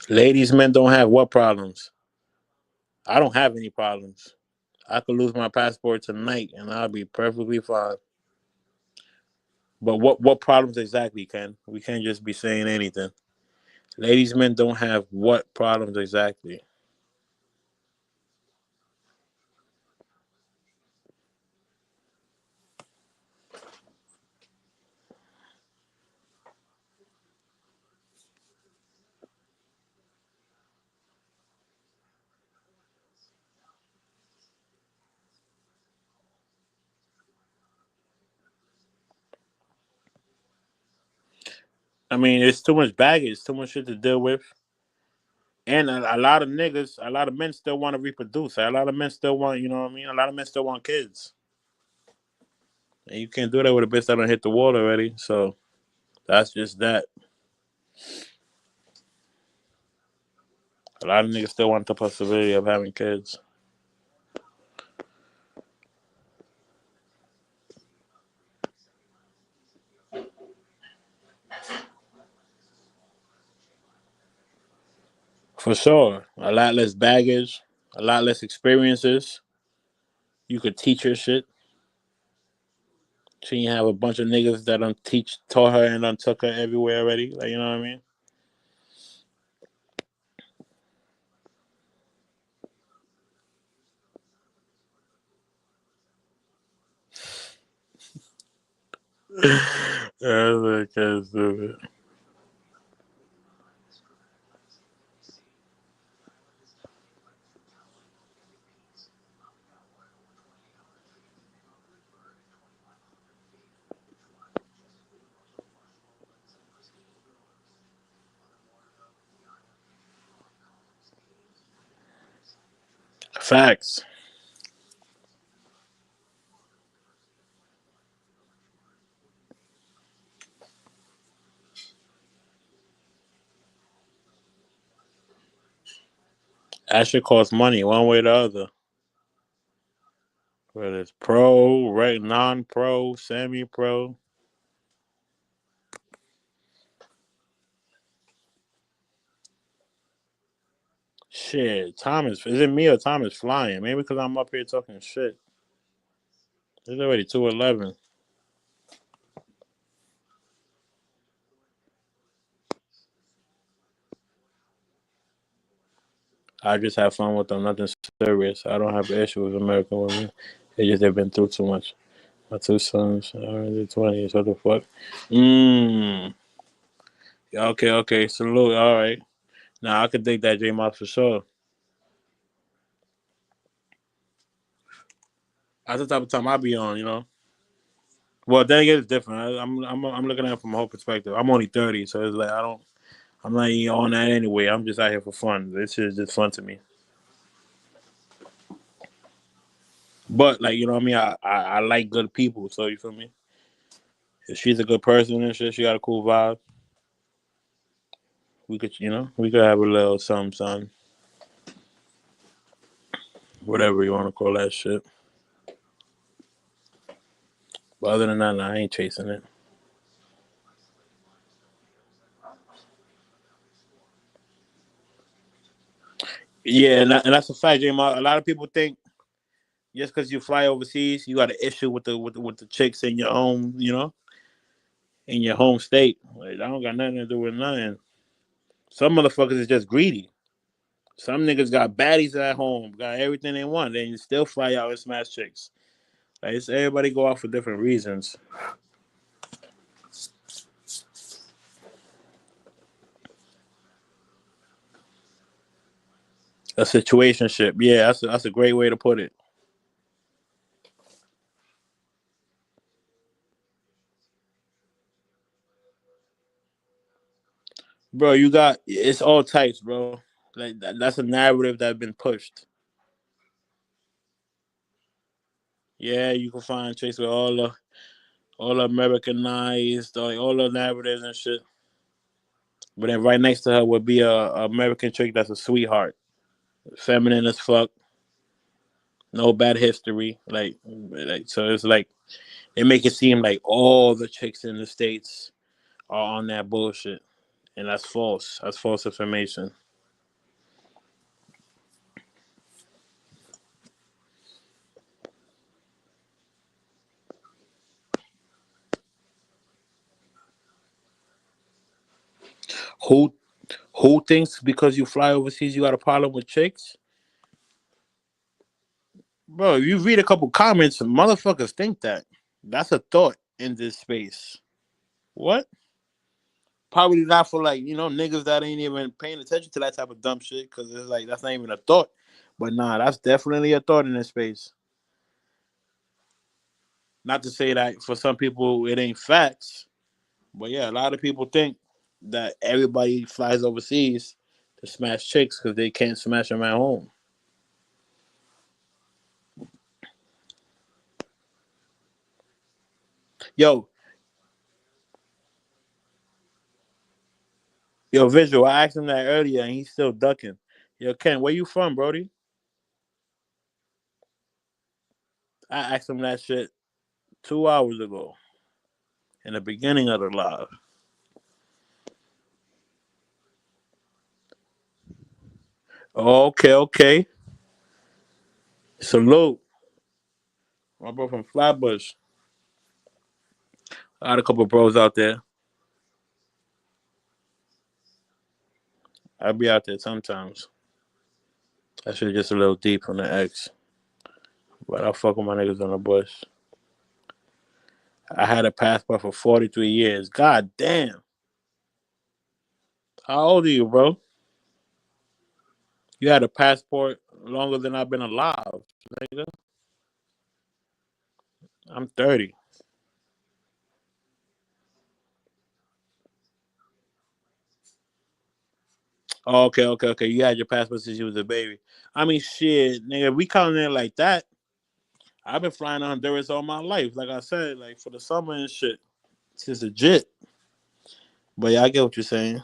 Ladies, men don't have what problems? I don't have any problems. I could lose my passport tonight and I'll be perfectly fine. But what problems exactly, Ken? We can't just be saying anything. Ladies, men don't have what problems exactly? I mean, it's too much baggage, too much shit to deal with. And a lot of niggas, a lot of men still want to reproduce. A lot of men still want, you know what I mean? A lot of men still want kids. And you can't do that with a bitch that don't hit the wall already. So that's just that. A lot of niggas still want the possibility of having kids. For sure. A lot less baggage, a lot less experiences. You could teach her shit. She ain't have a bunch of niggas that taught her and done took her everywhere already. Like, you know what I mean? That's like kind of stupid. Facts. That shit costs money one way or the other. Whether it's pro, right, non-pro, semi-pro. Shit, time is it me or time is flying? Maybe because I'm up here talking shit. It's already 2:11. I just have fun with them, nothing serious. I don't have an issue with American women. They just they've been through too much. My two sons are already 20. What the fuck? Mmm. Okay, okay. Salute. All right. Now I could dig that J Moss for sure. That's the type of time I be on. Well, then again, it's different. I'm looking at it from a whole perspective. I'm only 30, so it's like I'm not even on that anyway. I'm just out here for fun. This shit is just fun to me. But like what I mean, I like good people. So you feel me? If she's a good person and shit, she got a cool vibe. we could, we could have a little something, whatever you want to call that shit. But other than that, nah, I ain't chasing it. Yeah, and that's a fact, J. A lot of people think just because you fly overseas, you got an issue with the chicks in your home, in your home state. Like, I don't got nothing to do with nothing. Some motherfuckers is just greedy. Some niggas got baddies at home, got everything they want, then you still fly out and smash chicks. Like, it's everybody go out for different reasons. A situationship, yeah, that's a great way to put it, bro. You got it's all types, bro. Like that's a narrative that's been pushed. Yeah, you can find chicks with all Americanized, like all the narratives and shit. But then right next to her would be a American chick that's a sweetheart, feminine as fuck, no bad history. Like so it's like they make it seem like all the chicks in the states are on that bullshit, and that's false. That's false information. Who who thinks because you fly overseas you got a problem with chicks? Bro, if you read a couple comments, motherfuckers think that. That's a thought in this space. What? Probably not for like niggas that ain't even paying attention to that type of dumb shit because it's like that's not even a thought. But nah, that's definitely a thought in this space. Not to say that for some people it ain't facts, but yeah, a lot of people think that everybody flies overseas to smash chicks because they can't smash them at home. Yo, Visual. I asked him that earlier and he's still ducking. Yo, Ken, where you from, Brody? I asked him that shit 2 hours ago in the beginning of the live. Oh, okay, okay. Salute. My bro from Flatbush. I had a couple bros out there. I be out there sometimes. That shit just a little deep on the X. But I fuck with my niggas on the bush. I had a passport for 43 years. God damn. How old are you, bro? You had a passport longer than I've been alive, nigga. I'm 30. Oh, okay, okay, okay. You had your passport since you was a baby. I mean, shit, nigga, we counting it like that. I've been flying to Honduras all my life. Like I said, like for the summer and shit. It's just legit. But yeah, I get what you're saying.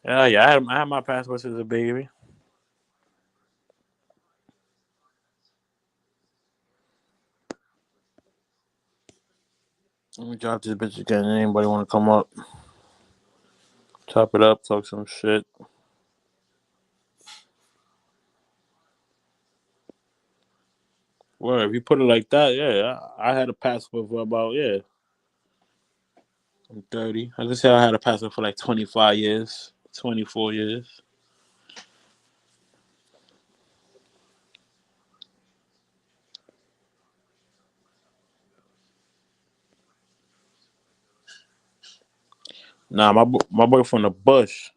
Yeah, yeah. I had my passport since a baby. Let me drop this bitch again. Anybody want to come up? Chop it up, talk some shit. Well, if you put it like that, yeah. I had a passport for about, yeah. I'm 30. I can say I had a passport for like 25 years, 24 years. Nah, my boy from the bush.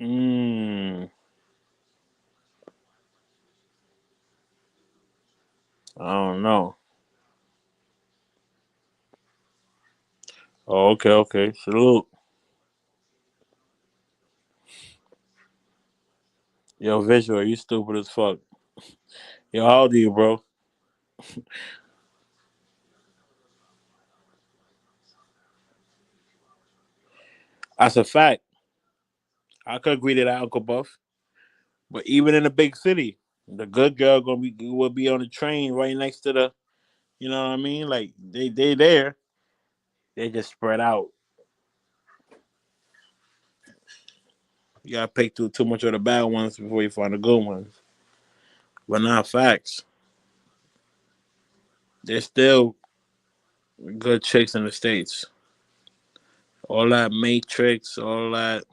Mmm. I don't know. Oh, okay, okay. Salute. Yo, visual, you stupid as fuck. Yo, how old are you, bro? That's a fact. I could agree to that, Uncle Buff. But even in a big city, the good girl gonna be will be on the train right next to the. You know what I mean? Like they there. They just spread out. You gotta pick through too much of the bad ones before you find the good ones. But not facts. There's still good chicks in the states. All that matrix, all that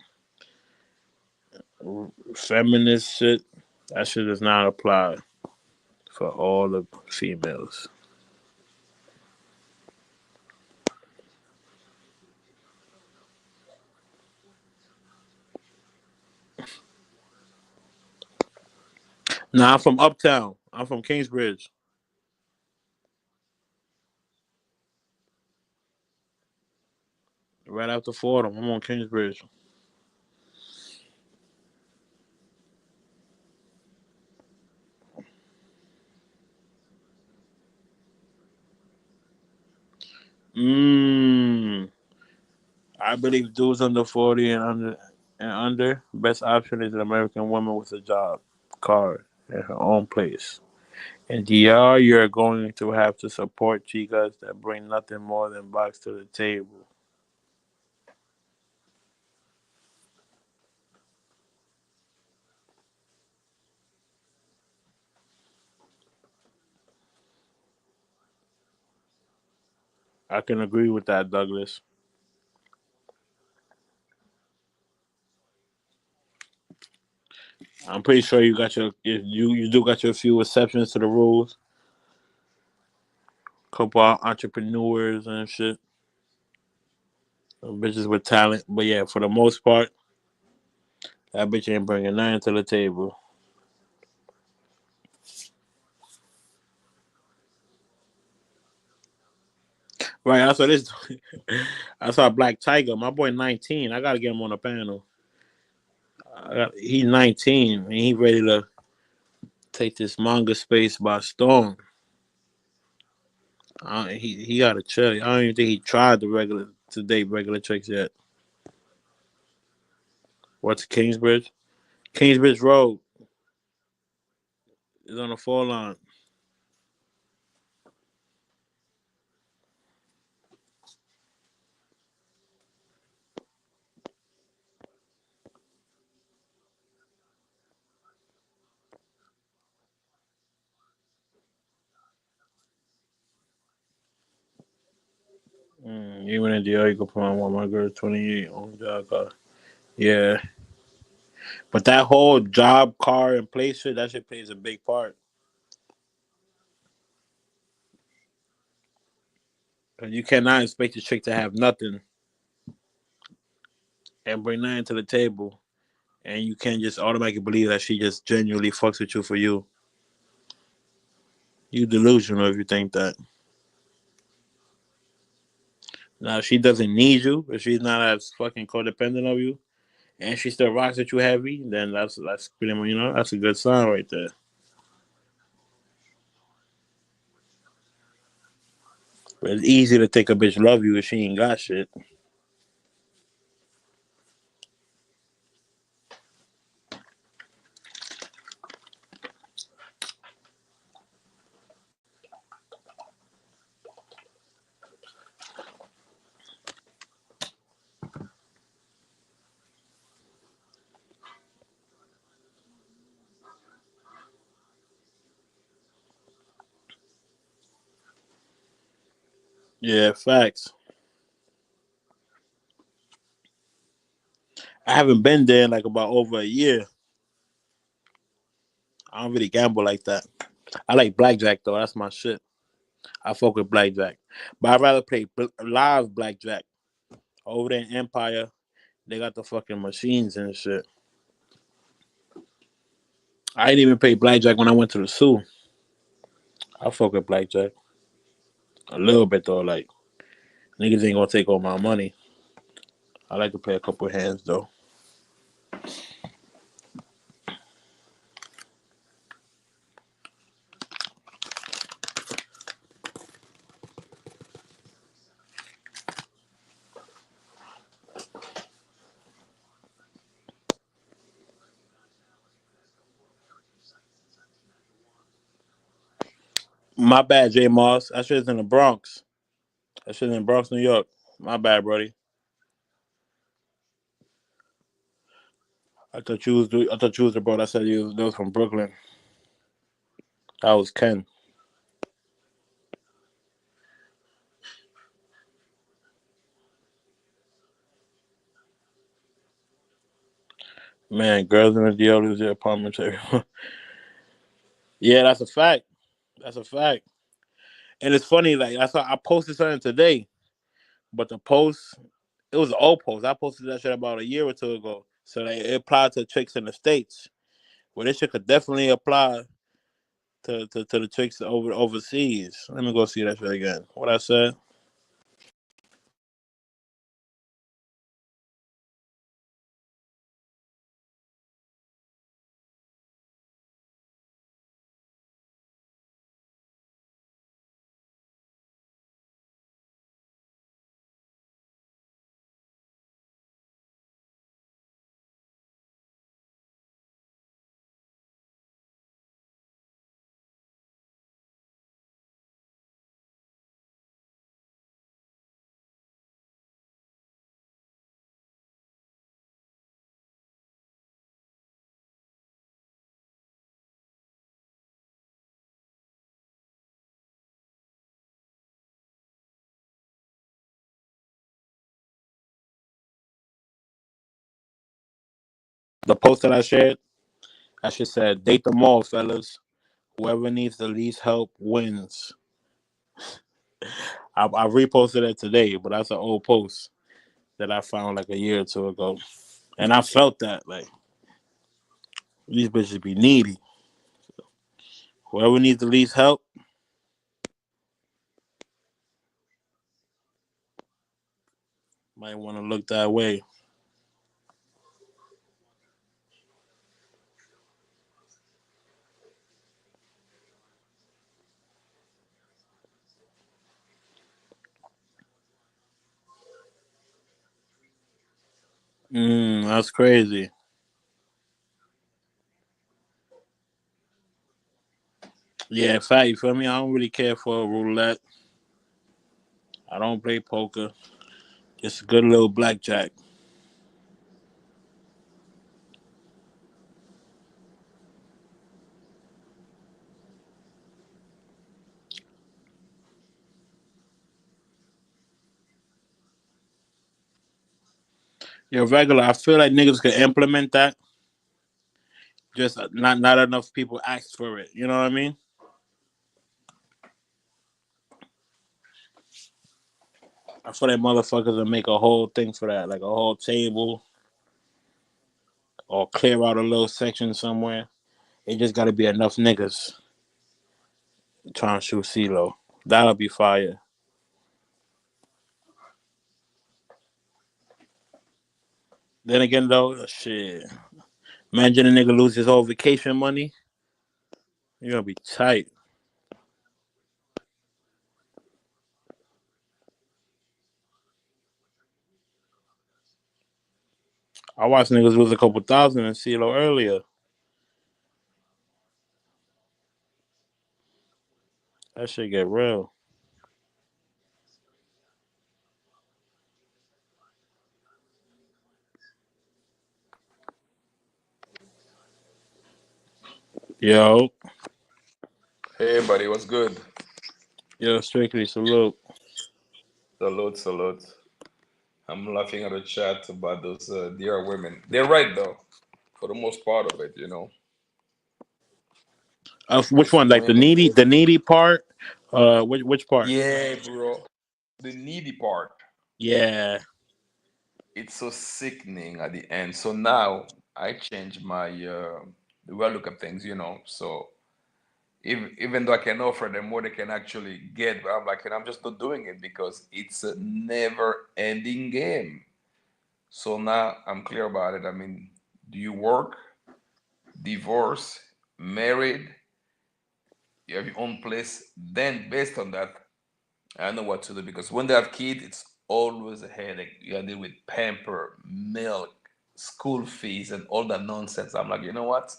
feminist shit. That shit does not apply for all the females. Nah, I'm from Uptown. I'm from Kingsbridge. Right after Fordham. I'm on Kingsbridge. Mmm. I believe dudes under 40 and under, best option is an American woman with a job, car, and her own place. In DR, you're going to have to support chicas that bring nothing more than box to the table. I can agree with that, Douglas. I'm pretty sure you got your you do got your few exceptions to the rules. Couple of entrepreneurs and shit, bitches with talent. But yeah, for the most part, that bitch ain't bringing nothing to the table. Right, I saw this. I saw Black Tiger. My boy 19. I gotta get him on the panel. He's 19 and he ready to take this manga space by storm. He gotta chill. I don't even think he tried the regular to date regular chicks yet. What's Kingsbridge? Kingsbridge Road is on the four line. Even in DR, you can put on one. My girl 28 on job car. Yeah, but that whole job car and place shit, that shit plays a big part. 'Cause you cannot expect a chick to have nothing and bring nothing to the table, and you can't just automatically believe that she just genuinely fucks with you for you. You delusional if you think that. Now, if she doesn't need you, if she's not as fucking codependent of you, and she still rocks with you heavy, then that's pretty much, that's a good sign right there. But it's easy to think a bitch love you if she ain't got shit. Yeah, facts. I haven't been there in like about over a year. I don't really gamble like that. I like blackjack though. That's my shit. I fuck with blackjack, but I'd rather play live blackjack over there in Empire. They got the fucking machines and shit. I didn't even play blackjack when I went to the zoo. I fuck with blackjack a little bit though. Like niggas ain't gonna take all my money. I like to play a couple hands though. My bad, J Moss. That shit's in the Bronx. That shit's in Bronx, New York. My bad, Brody. I thought you was the bro. I said you was from Brooklyn. That was Ken. Man, girls in the DL lose their apartments. Yeah, that's a fact. That's a fact. And it's funny, like I posted something today, but the post it was an old post. I posted that shit about a year or two ago. So like, it applied to chicks in the States. Well, this shit could definitely apply to the chicks overseas. Let me go see that shit again. What I said. The post that I shared, I should said, date them all, fellas. Whoever needs the least help wins. I reposted it today, but that's an old post that I found like a year or two ago. And I felt that, like, these bitches be needy. Whoever needs the least help might want to look that way. That's crazy. Yeah, in fact, you feel me? I don't really care for roulette. I don't play poker. Just a good little blackjack. Yo, regular, I feel like niggas could implement that. Just not enough people ask for it. You know what I mean? I feel like motherfuckers will make a whole thing for that, like a whole table, or clear out a little section somewhere. It just got to be enough niggas trying to shoot CeeLo. That'll be fire. Then again, though, shit. Imagine a nigga lose his whole vacation money. You're gonna be tight. I watched niggas lose a couple thousand in CeeLo earlier. That shit get real. Yo, Hey, buddy, what's good? yo, strictly salute. Salute, salute. I'm laughing at the chat about those dear women. They're right, though, for the most part of it. Which Those one? Like women. the needy part? Which part? Yeah, bro. The needy part. Yeah. It's so sickening at the end. So now I change my the way I look at things. So Even though I can offer them more they can actually get, but I'm like, and I'm just not doing it because it's a never-ending game. So now I'm clear about it. I mean, do you work, divorce, married, you have your own place? Then based on that, I know what to do because when they have kids, it's always a headache. You gotta deal with pamper, milk, school fees, and all that nonsense. I'm like, you know what?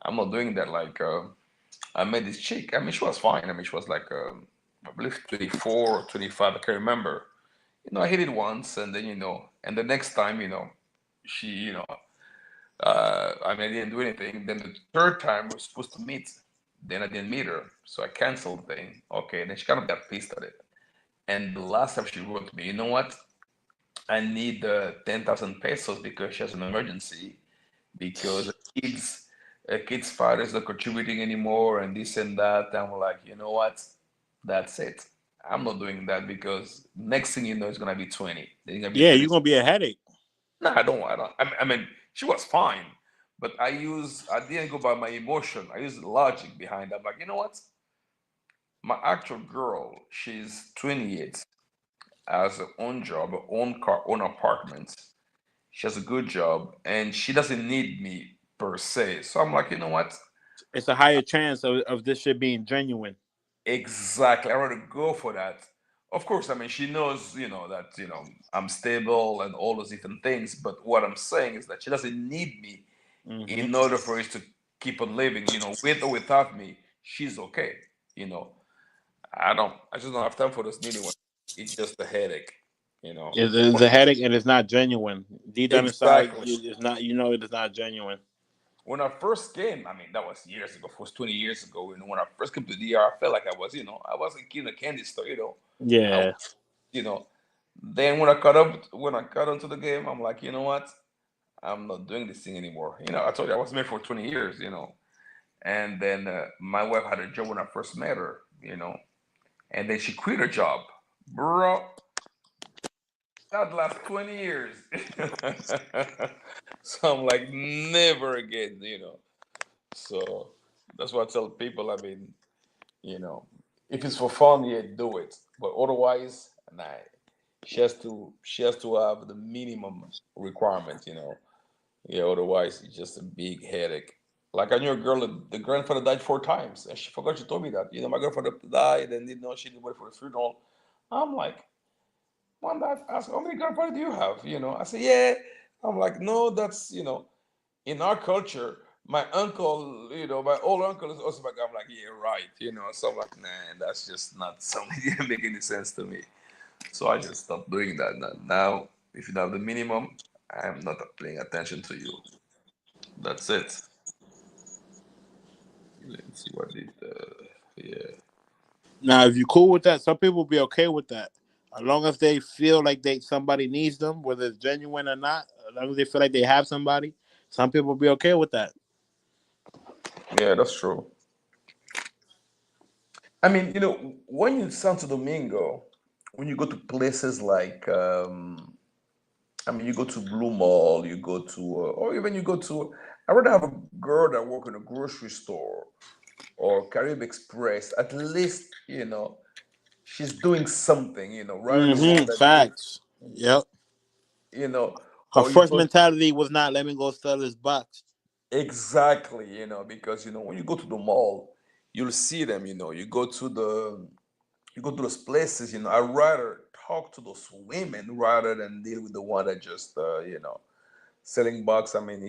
I'm not doing that. Like, I met this chick. I mean, she was fine. I mean, she was like, I believe 24 or 25. I can't remember. I hit it once, and then and the next time, she, I mean, I didn't do anything. Then the third time we were supposed to meet. Then I didn't meet her, so I canceled the thing. Okay, then she kind of got pissed at it. And the last time she wrote to me, you know what? I need 10,000 pesos because she has an emergency because a kid's father is not contributing anymore and this and that. I'm like, you know what? That's it. I'm not doing that because next thing you know, it's gonna be 20. Then it's gonna be Yeah, you're 30. gonna be a headache. No, I don't. I don't. I mean, she was fine, but I didn't go by my emotion. I used logic behind that. I'm like, you know what? My actual girl, she's 28, has her own job, her own car, own apartment. She has a good job, and she doesn't need me per se. So I'm like, you know what? It's a higher chance of this shit being genuine. Exactly. I want to go for that. Of course, I mean, she knows, that, I'm stable and all those different things. But what I'm saying is that she doesn't need me Hmm. in order for us to keep on living, with or without me, she's okay. You know, I just don't have time for those needy ones. It's just a headache, you know. It's a headache and it's not genuine. Deep down inside, Exactly. it's not. It is not genuine. When I first came, I mean, that was years ago, it was 20 years ago. When I first came to DR, I felt like I was a kid in a candy store. I, Yeah. you know, Then when I got onto the game, I'm like, you know what? I'm not doing this thing anymore. I told you I was married for 20 years. And then my wife had a job when I first met her. And then she quit her job. Bro, that last 20 years. So I'm like, never again. So that's what I tell people. I mean, you know, if it's for fun, yeah, do it. But otherwise, nah. She has to have the minimum requirement. Yeah, otherwise it's just a big headache. Like I knew a girl, the grandfather died 4 times, and she forgot she told me that. My grandfather died, and didn't know she didn't wait for the funeral. I'm like, one day I asked, how many grandfather do you have? I said, yeah. I'm like, no, that's in our culture, my uncle, my old uncle is also my guy. I'm like, yeah, right. So I'm like, nah, that's just not something that didn't make any sense to me. So I just stopped doing that. Now, if you have the minimum, I'm not paying attention to you. That's it. Let's see what did. Yeah. Now, if you're cool with that, some people be okay with that, as long as they feel like somebody needs them, whether it's genuine or not. As long as they feel like they have somebody, some people be okay with that. Yeah, that's true. I mean, when you Santo Domingo, when you go to places like, I mean, you go to Blue Mall, you go to, or even you go to, I rather have a girl that work in a grocery store or Carib Express. At least, she's doing something, rather than the one that did, Facts. Yep. you know, Her or you first go mentality was not let me go sell this box. exactly, because when you go to the mall, you'll see them, you go to those places, I'd rather talk to those women rather than deal with the one that just, selling bucks. I mean,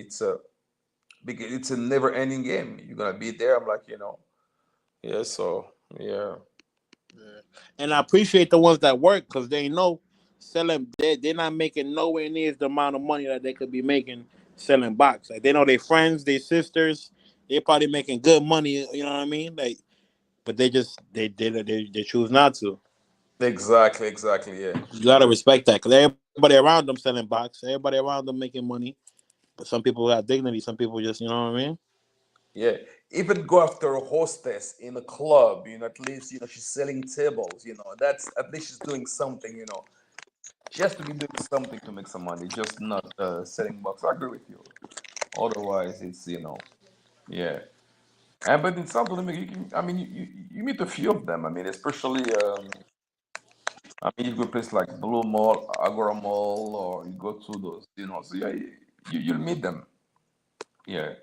because it's a never-ending game. You're gonna be there. I'm like, yeah. So yeah, Yeah. And I appreciate the ones that work because they know selling they're not making nowhere near the amount of money that they could be making selling box. Like they know their friends, their sisters, they're probably making good money. You know what I mean? Like, but they just they choose not to. exactly, exactly. Yeah, You gotta respect that because everybody around them selling box, everybody around them making money. But some people got dignity. Some people just you know what I mean. yeah. Even go after a hostess in a club. At least she's selling tables. That's at least she's doing something. She has to be doing something to make some money, just not selling bucks. I agree with you. Otherwise, it's yeah. And but in Santo Domingo, you can. I mean, you meet a few of them. I mean, especially. I mean, you go to places like Blue Mall, Agora Mall, or you go to those. So yeah, you'll meet them. Yeah.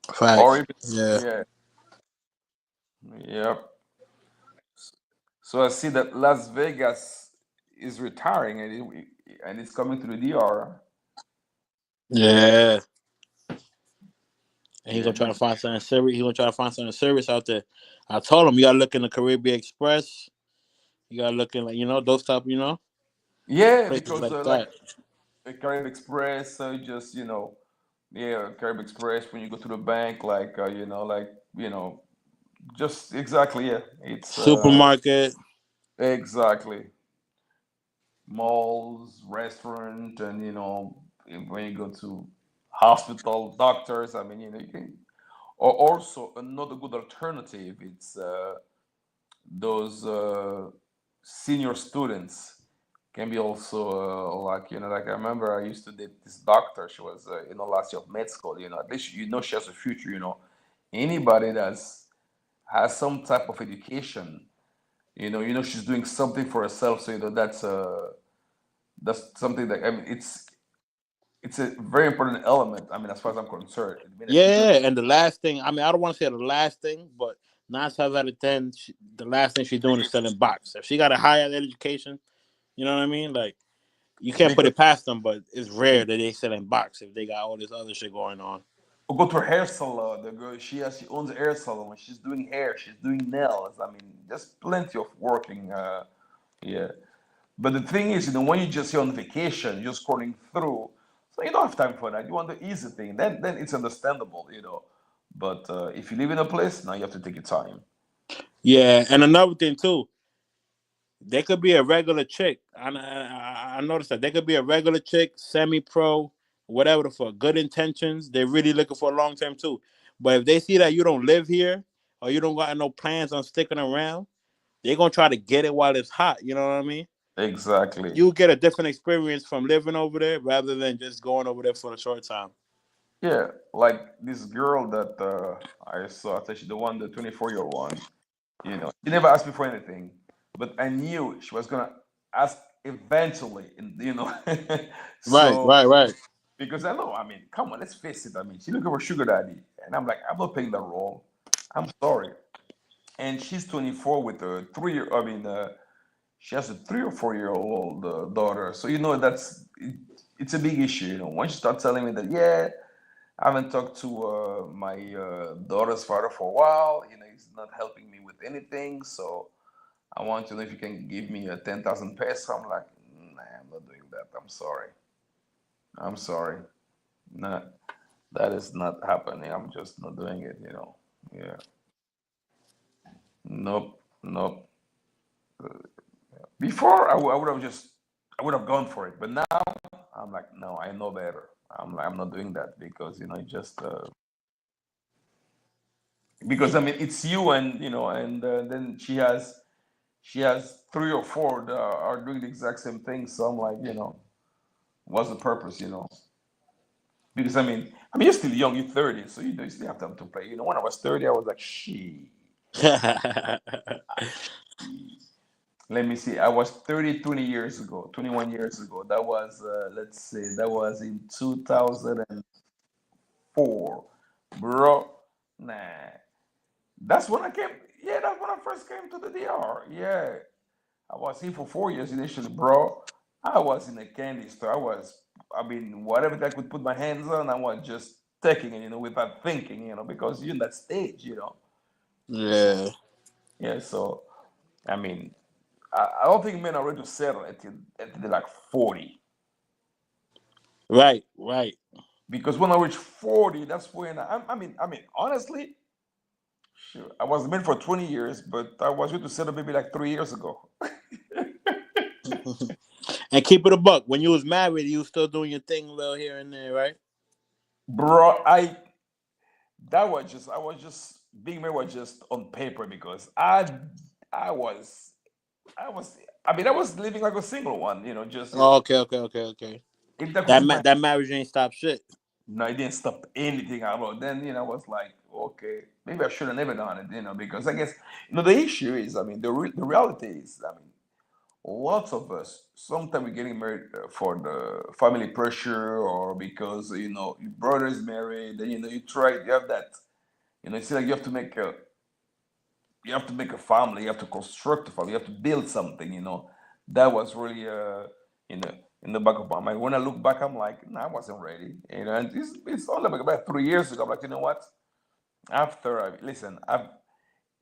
Or Facts. even Yeah. yeah, yeah. So I see that Las Vegas is retiring and it's coming to the DR. Yeah. And he Yeah, gonna try to because find something serious. He gonna try to find something serious out there. I told him you gotta look in the Caribbean Express. You gotta look in like those type yeah, places because like like that. Carib Express, just yeah, Carib Express when you go to the bank, like just exactly, yeah. It's Supermarket. exactly malls, restaurant, and when you go to hospital, doctors. I mean, you can. Or also another good alternative. It's those senior students can be also like like I remember I used to date this doctor. She was last year of med school. At least she has a future. Anybody that's has some type of education. She's doing something for herself. So that's something that I mean it's a very important element. I mean, as far as I'm concerned, in the future. Yeah, and the last thing, I mean, I don't want to say the last thing, but 9 times out of 10, the last thing she's doing is selling box. If she got a higher education, you know what I mean? Like, you can't put Because it past them, but it's rare that they selling box if they got all this other shit going on. we go to her hair salon. The girl, she owns a hair salon. She's doing hair. She's doing nails. I mean, there's plenty of working. Yeah. But the thing is, when you just on vacation, you're scrolling through, so you don't have time for that. You want the easy thing. Then it's understandable. But if you live in a place, now you have to take your time. Yeah, and another thing too, they could be a regular chick. I noticed that they could be a regular chick, semi-pro, whatever the fuck, good intentions. They're really looking for a long term too. But if they see that you don't live here or you don't got no plans on sticking around, they're gonna try to get it while it's hot. You know what I mean? Exactly. You get a different experience from living over there rather than just going over there for a short time. Yeah, like this girl that I saw, I think she's the 24-year-old one. She never asked me for anything, but I knew she was gonna ask eventually. Right, So right, right. because I know, I mean, come on, let's face it. I mean, she looking for sugar daddy, and I'm like, I'm not playing that role. I'm sorry. And she's 24 with a 3 year. I mean, she has a 3 or 4 year old daughter. So it's a big issue. Once you start telling me that, yeah, I haven't talked to my daughter's father for a while. He's not helping me with anything. So I want to know if you can give me a 10,000 peso. I'm like, nah, I'm not doing that. I'm sorry. I'm sorry. No, that is not happening. I'm just not doing it. Yeah. Nope. Nope. Before I would have gone for it, but now I'm like, no, I know better. I'm not doing that because just because I mean it's you and then she has 3 or 4 that are doing the exact same thing. So I'm like, what's the purpose? Because I mean you're still young, you're 30, so you still have time to play. When I was 30, I was like, she. Let me see. I was 30 20 years ago, 21 years ago. That was let's see, that was in 2004, bro. Nah, that's when I came. Yeah, that's when I first came to the DR. Yeah, I was here for 4 years initially, bro. I was in a candy store. I mean, whatever I could put my hands on, I was just taking it, without thinking, because you're in that stage. Yeah. Yeah, so, I mean, I don't think men are ready to settle until they're like 40. Right, right. Because when I reach 40, that's when I mean, honestly, sure, I was married for 20 years, but I was ready to settle maybe like 3 years ago. And keep it a buck. When you was married, you was still doing your thing a little here and there, right? Bro, I was just being married was just on paper because I was I was I mean I was living like a single one, just Oh, okay. if that could put my That marriage ain't stop shit. no, it didn't stop anything about. Then I was like, okay, maybe I should have never done it, because I guess, the issue is, I mean, the reality is, I mean, lots of us, sometimes we're getting married for the family pressure or because, your brother is married, and, you have that, it's like you have to make a family, you have to construct a family, you have to build something. That was really, you know, in the back of my mind. When I look back, I'm like, nah, I wasn't ready. And it's only about 3 years ago. I'm like, you know what? Listen,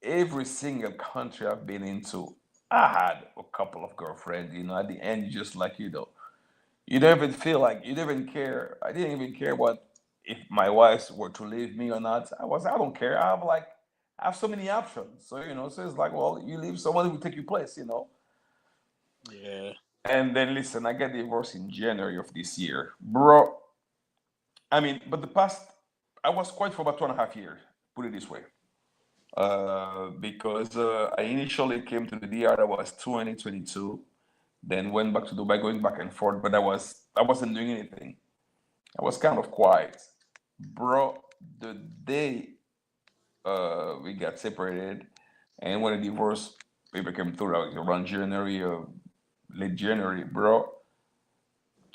every single country I've been into, I had a couple of girlfriends. At the end, you just like, you don't even feel like you don't even care. I didn't even care what if my wife were to leave me or not. I don't care. I have so many options. So it's like, well, you leave someone who will take your place. Yeah. And then listen, I got divorced in January of this year, bro. I mean, but I was quiet for about 2.5 years. Put it this way, because I initially came to the DR. That was 2022. Then went back to Dubai, going back and forth. But I wasn't doing anything. I was kind of quiet, bro. The day we got separated, and when the divorce paper came through, like around January, late January, bro.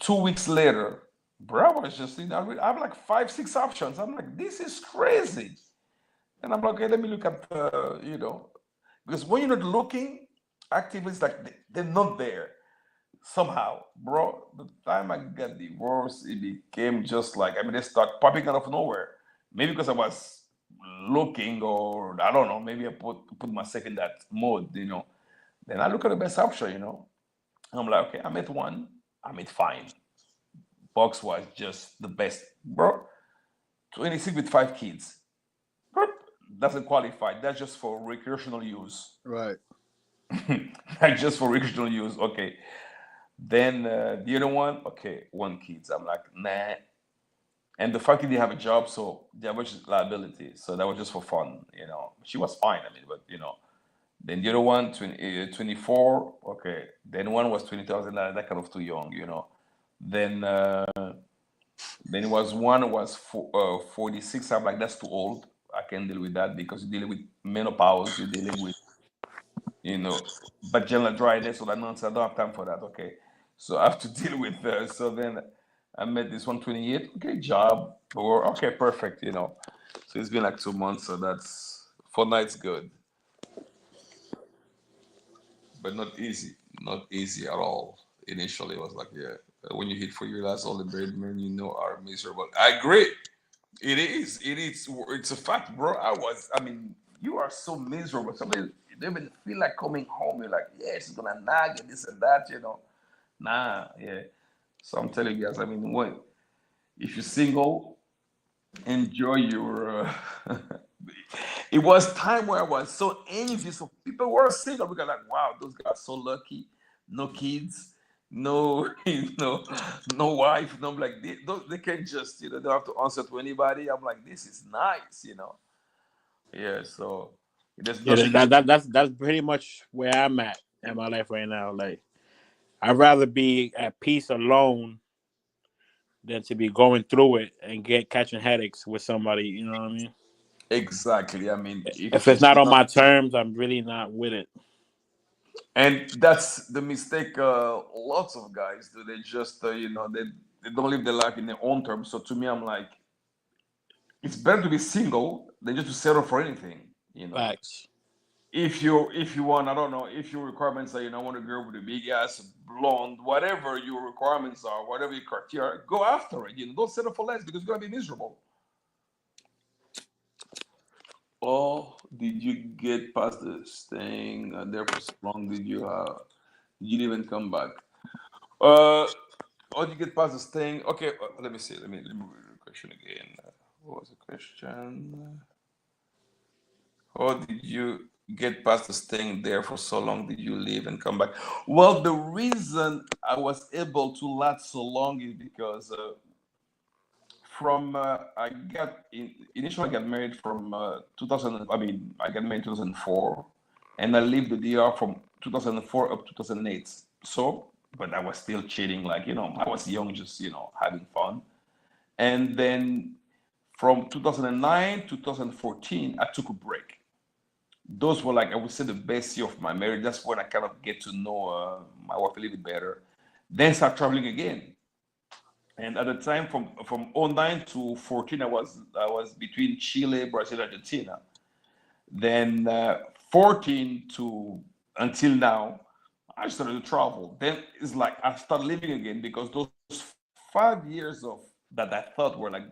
2 weeks later, bro, I was just, I have like 5, 6 options. I'm like, this is crazy. And I'm like, okay, let me look at because when you're not looking actively, it's like they're not there somehow, bro. The time I got divorced, it became just like, I mean, they start popping out of nowhere. Maybe because I was looking, or I don't know, maybe I put myself in that mode. Then I look at the best option. I'm like, okay, I met one, I met fine. Box was just the best, bro. 26 with 5 kids. Bro, doesn't qualify. That's just for recreational use. Right. That's just for recreational use. Okay. Then the other one, okay, 1 kid. I'm like, nah. And the fact that they have a job, so there was liability. So that was just for fun. She was fine. I mean, but then the other one, 24. Okay. Then one was 20,000. That kind of too young. Then it was one was 46. I'm like, that's too old. I can't deal with that because you're dealing with menopause. You're dealing with, vaginal dryness, all that nonsense. I don't have time for that. Okay. So I have to deal with so then I met this 128. Okay, job. Or okay, perfect. So it's been like 2 months. So that's 4 nights good. But not easy. Not easy at all. Initially, it was like, yeah, when you hit for your last, all the married men are miserable. I agree. It is. It is. It's a fact, bro. I mean, you are so miserable. Somebody, you don't even feel like coming home. You're like, yeah, she's gonna nag and this and that. Nah, yeah. So I'm telling you guys, I mean, if you're single, enjoy your. It was time where I was so envious of people who were single because like, wow, those guys are so lucky, no kids, no, no wife. No, I'm like they can just, they don't have to answer to anybody. I'm like, this is nice. Yeah. So there's Yeah, nothing. that's pretty much where I'm at in my life right now. Like, I'd rather be at peace alone than to be going through it and catching headaches with somebody. You know what I mean? Exactly. I mean, If it's not on my terms, I'm really not with it. and that's the mistake lots of guys do. They just, they don't live their life in their own terms. So to me, I'm like, it's better to be single than just to settle for anything. Facts. If you want, I don't know, if your requirements are, I want a girl with a big ass, blonde, whatever your requirements are, whatever your criteria, go after it. Don't settle for less because you're gonna be miserable. Oh, did you get past the staying there for so long? Did you even come back? Uh, or did you get past the staying? Okay, let me see. Let me read the question again. What was the question? Or did you get past the staying there for so long? Did you leave and come back? Well, the reason I was able to last so long is because from initially I got married from 2000. I mean, I got married in 2004, and I lived the DR from 2004 up to 2008. So, but I was still cheating, like I was young, just having fun. And then from 2009 to 2014, I took a break. Those were like I would say the best year of my marriage. That's when I kind of get to know my wife a little bit better. Then start traveling again. And at the time, from '09 to 14, I was between Chile, Brazil, Argentina. Then 14 to until now, I started to travel. Then it's like I started living again because those 5 years of that I thought were like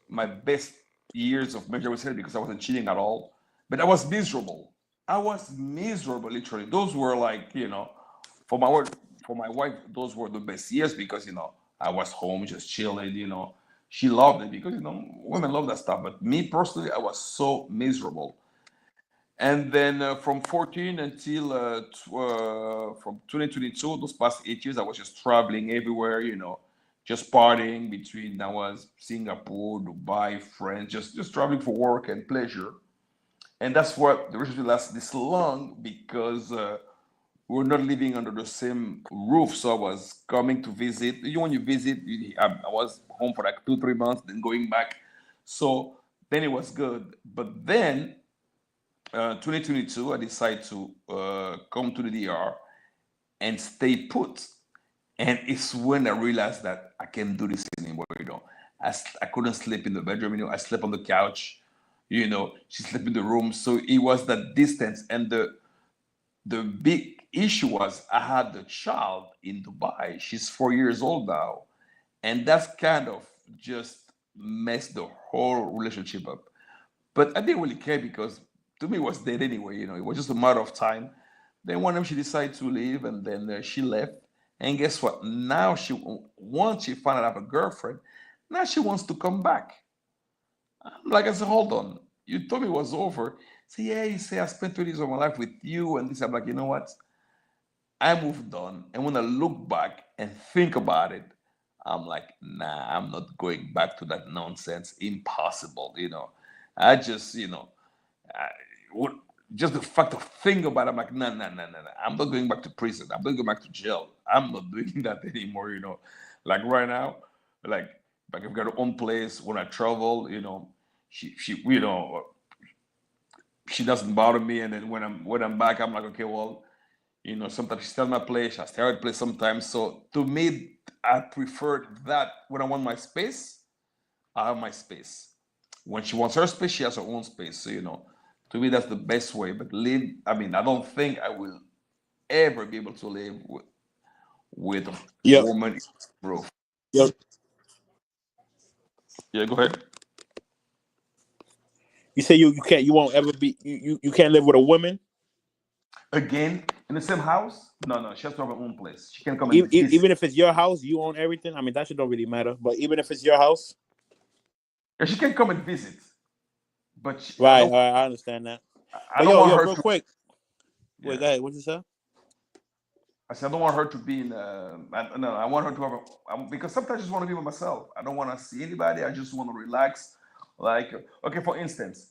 my best years of marriage, I would say, because I wasn't cheating at all. But I was miserable. I was miserable, literally. Those were like, for my work, for my wife, those were the best years because, I was home just chilling. She loved it because, women love that stuff. But me personally, I was so miserable. And then from 14 until from 2022, those past 8 years, I was just traveling everywhere, just partying between, I was Singapore, Dubai, France, just traveling for work and pleasure. And that's what the relationship lasted this long because we were not living under the same roof. So I was coming to visit. When you visit, I was home for like 2, 3 months, then going back. So then it was good. But then 2022, I decided to come to the DR and stay put. And it's when I realized that I can't do this anymore. I couldn't sleep in the bedroom. I slept on the couch. She slept in the room. So it was that distance. And the big issue was I had the child in Dubai. She's 4 years old now. And that's kind of just messed the whole relationship up. But I didn't really care because to me it was dead anyway. It was just a matter of time. Then one time she decided to leave, and then she left. And guess what? Now once she found out I have a girlfriend, now she wants to come back. I'm like, I said, hold on. You told me it was over. Say, yeah, you say I spent 20 years of my life with you and this. I'm like, you know what? I moved on. And when I look back and think about it, I'm like, nah, I'm not going back to that nonsense. Impossible. I just, I would just the fact of thinking about it, I'm like, no. I'm not going back to prison. I'm not going back to jail. I'm not doing that anymore, Like right now, like I've got her own place when I travel, she she doesn't bother me. And then when I'm back, I'm like, okay, well, sometimes she stays at my place, I stay at her place sometimes. So to me, I prefer that when I want my space, I have my space. When she wants her space, she has her own space. So, to me, that's the best way. But I don't think I will ever be able to live with a Yep. woman in the roof. Yep. Yeah, go ahead. You say you won't ever be you can't live with a woman? Again, in the same house? No, she has to have her own place. She can come and visit. Even if it's your house, you own everything. I mean, that shit don't really matter. But even if it's your house, Yeah, she can come and visit. But right? I understand that. I don't want her real to. quick. Yeah. Wait, go ahead. What you say? I said I don't want her to be in. No, I want her to have because sometimes I just want to be by myself. I don't want to see anybody. I just want to relax. Like, okay, for instance,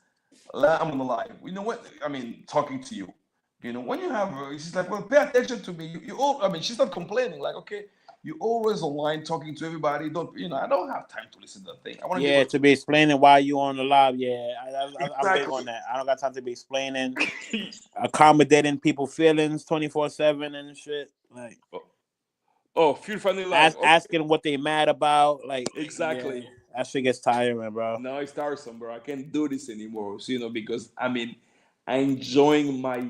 I'm on the live. You know what? I mean, talking to you. When you have, she's like, well, pay attention to me. You all. I mean, she's not complaining. Like, okay, you always online talking to everybody. I don't have time to listen to that thing. I want to be explaining why you on the live. Yeah, Exactly. I'm big on that. I don't got time to be explaining, accommodating people's feelings 24/7 and shit. Like, Fuel Family Live. asking what they mad about. Like, Exactly. yeah, that shit gets tiring, bro. No, it's tiresome, bro. I can't do this anymore. So, because I'm enjoying my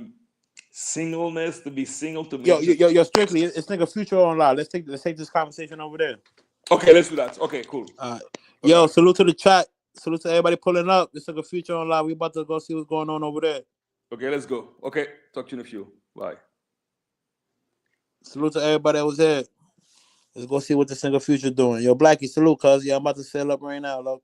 singleness. To be single to me. Yo, strictly, it's nigga Future on live. Let's take this conversation over there. Okay, let's do that. Okay, cool. Yo, salute to the chat. Salute to everybody pulling up. This nigga Future on live. We about to go see what's going on over there. Okay, let's go. Okay, talk to you in a few. Bye. Salute to everybody that was here. Let's go see what this nigga Future doing. Yo, Blackie, salute, cuz. Yeah, I'm about to sail up right now, look.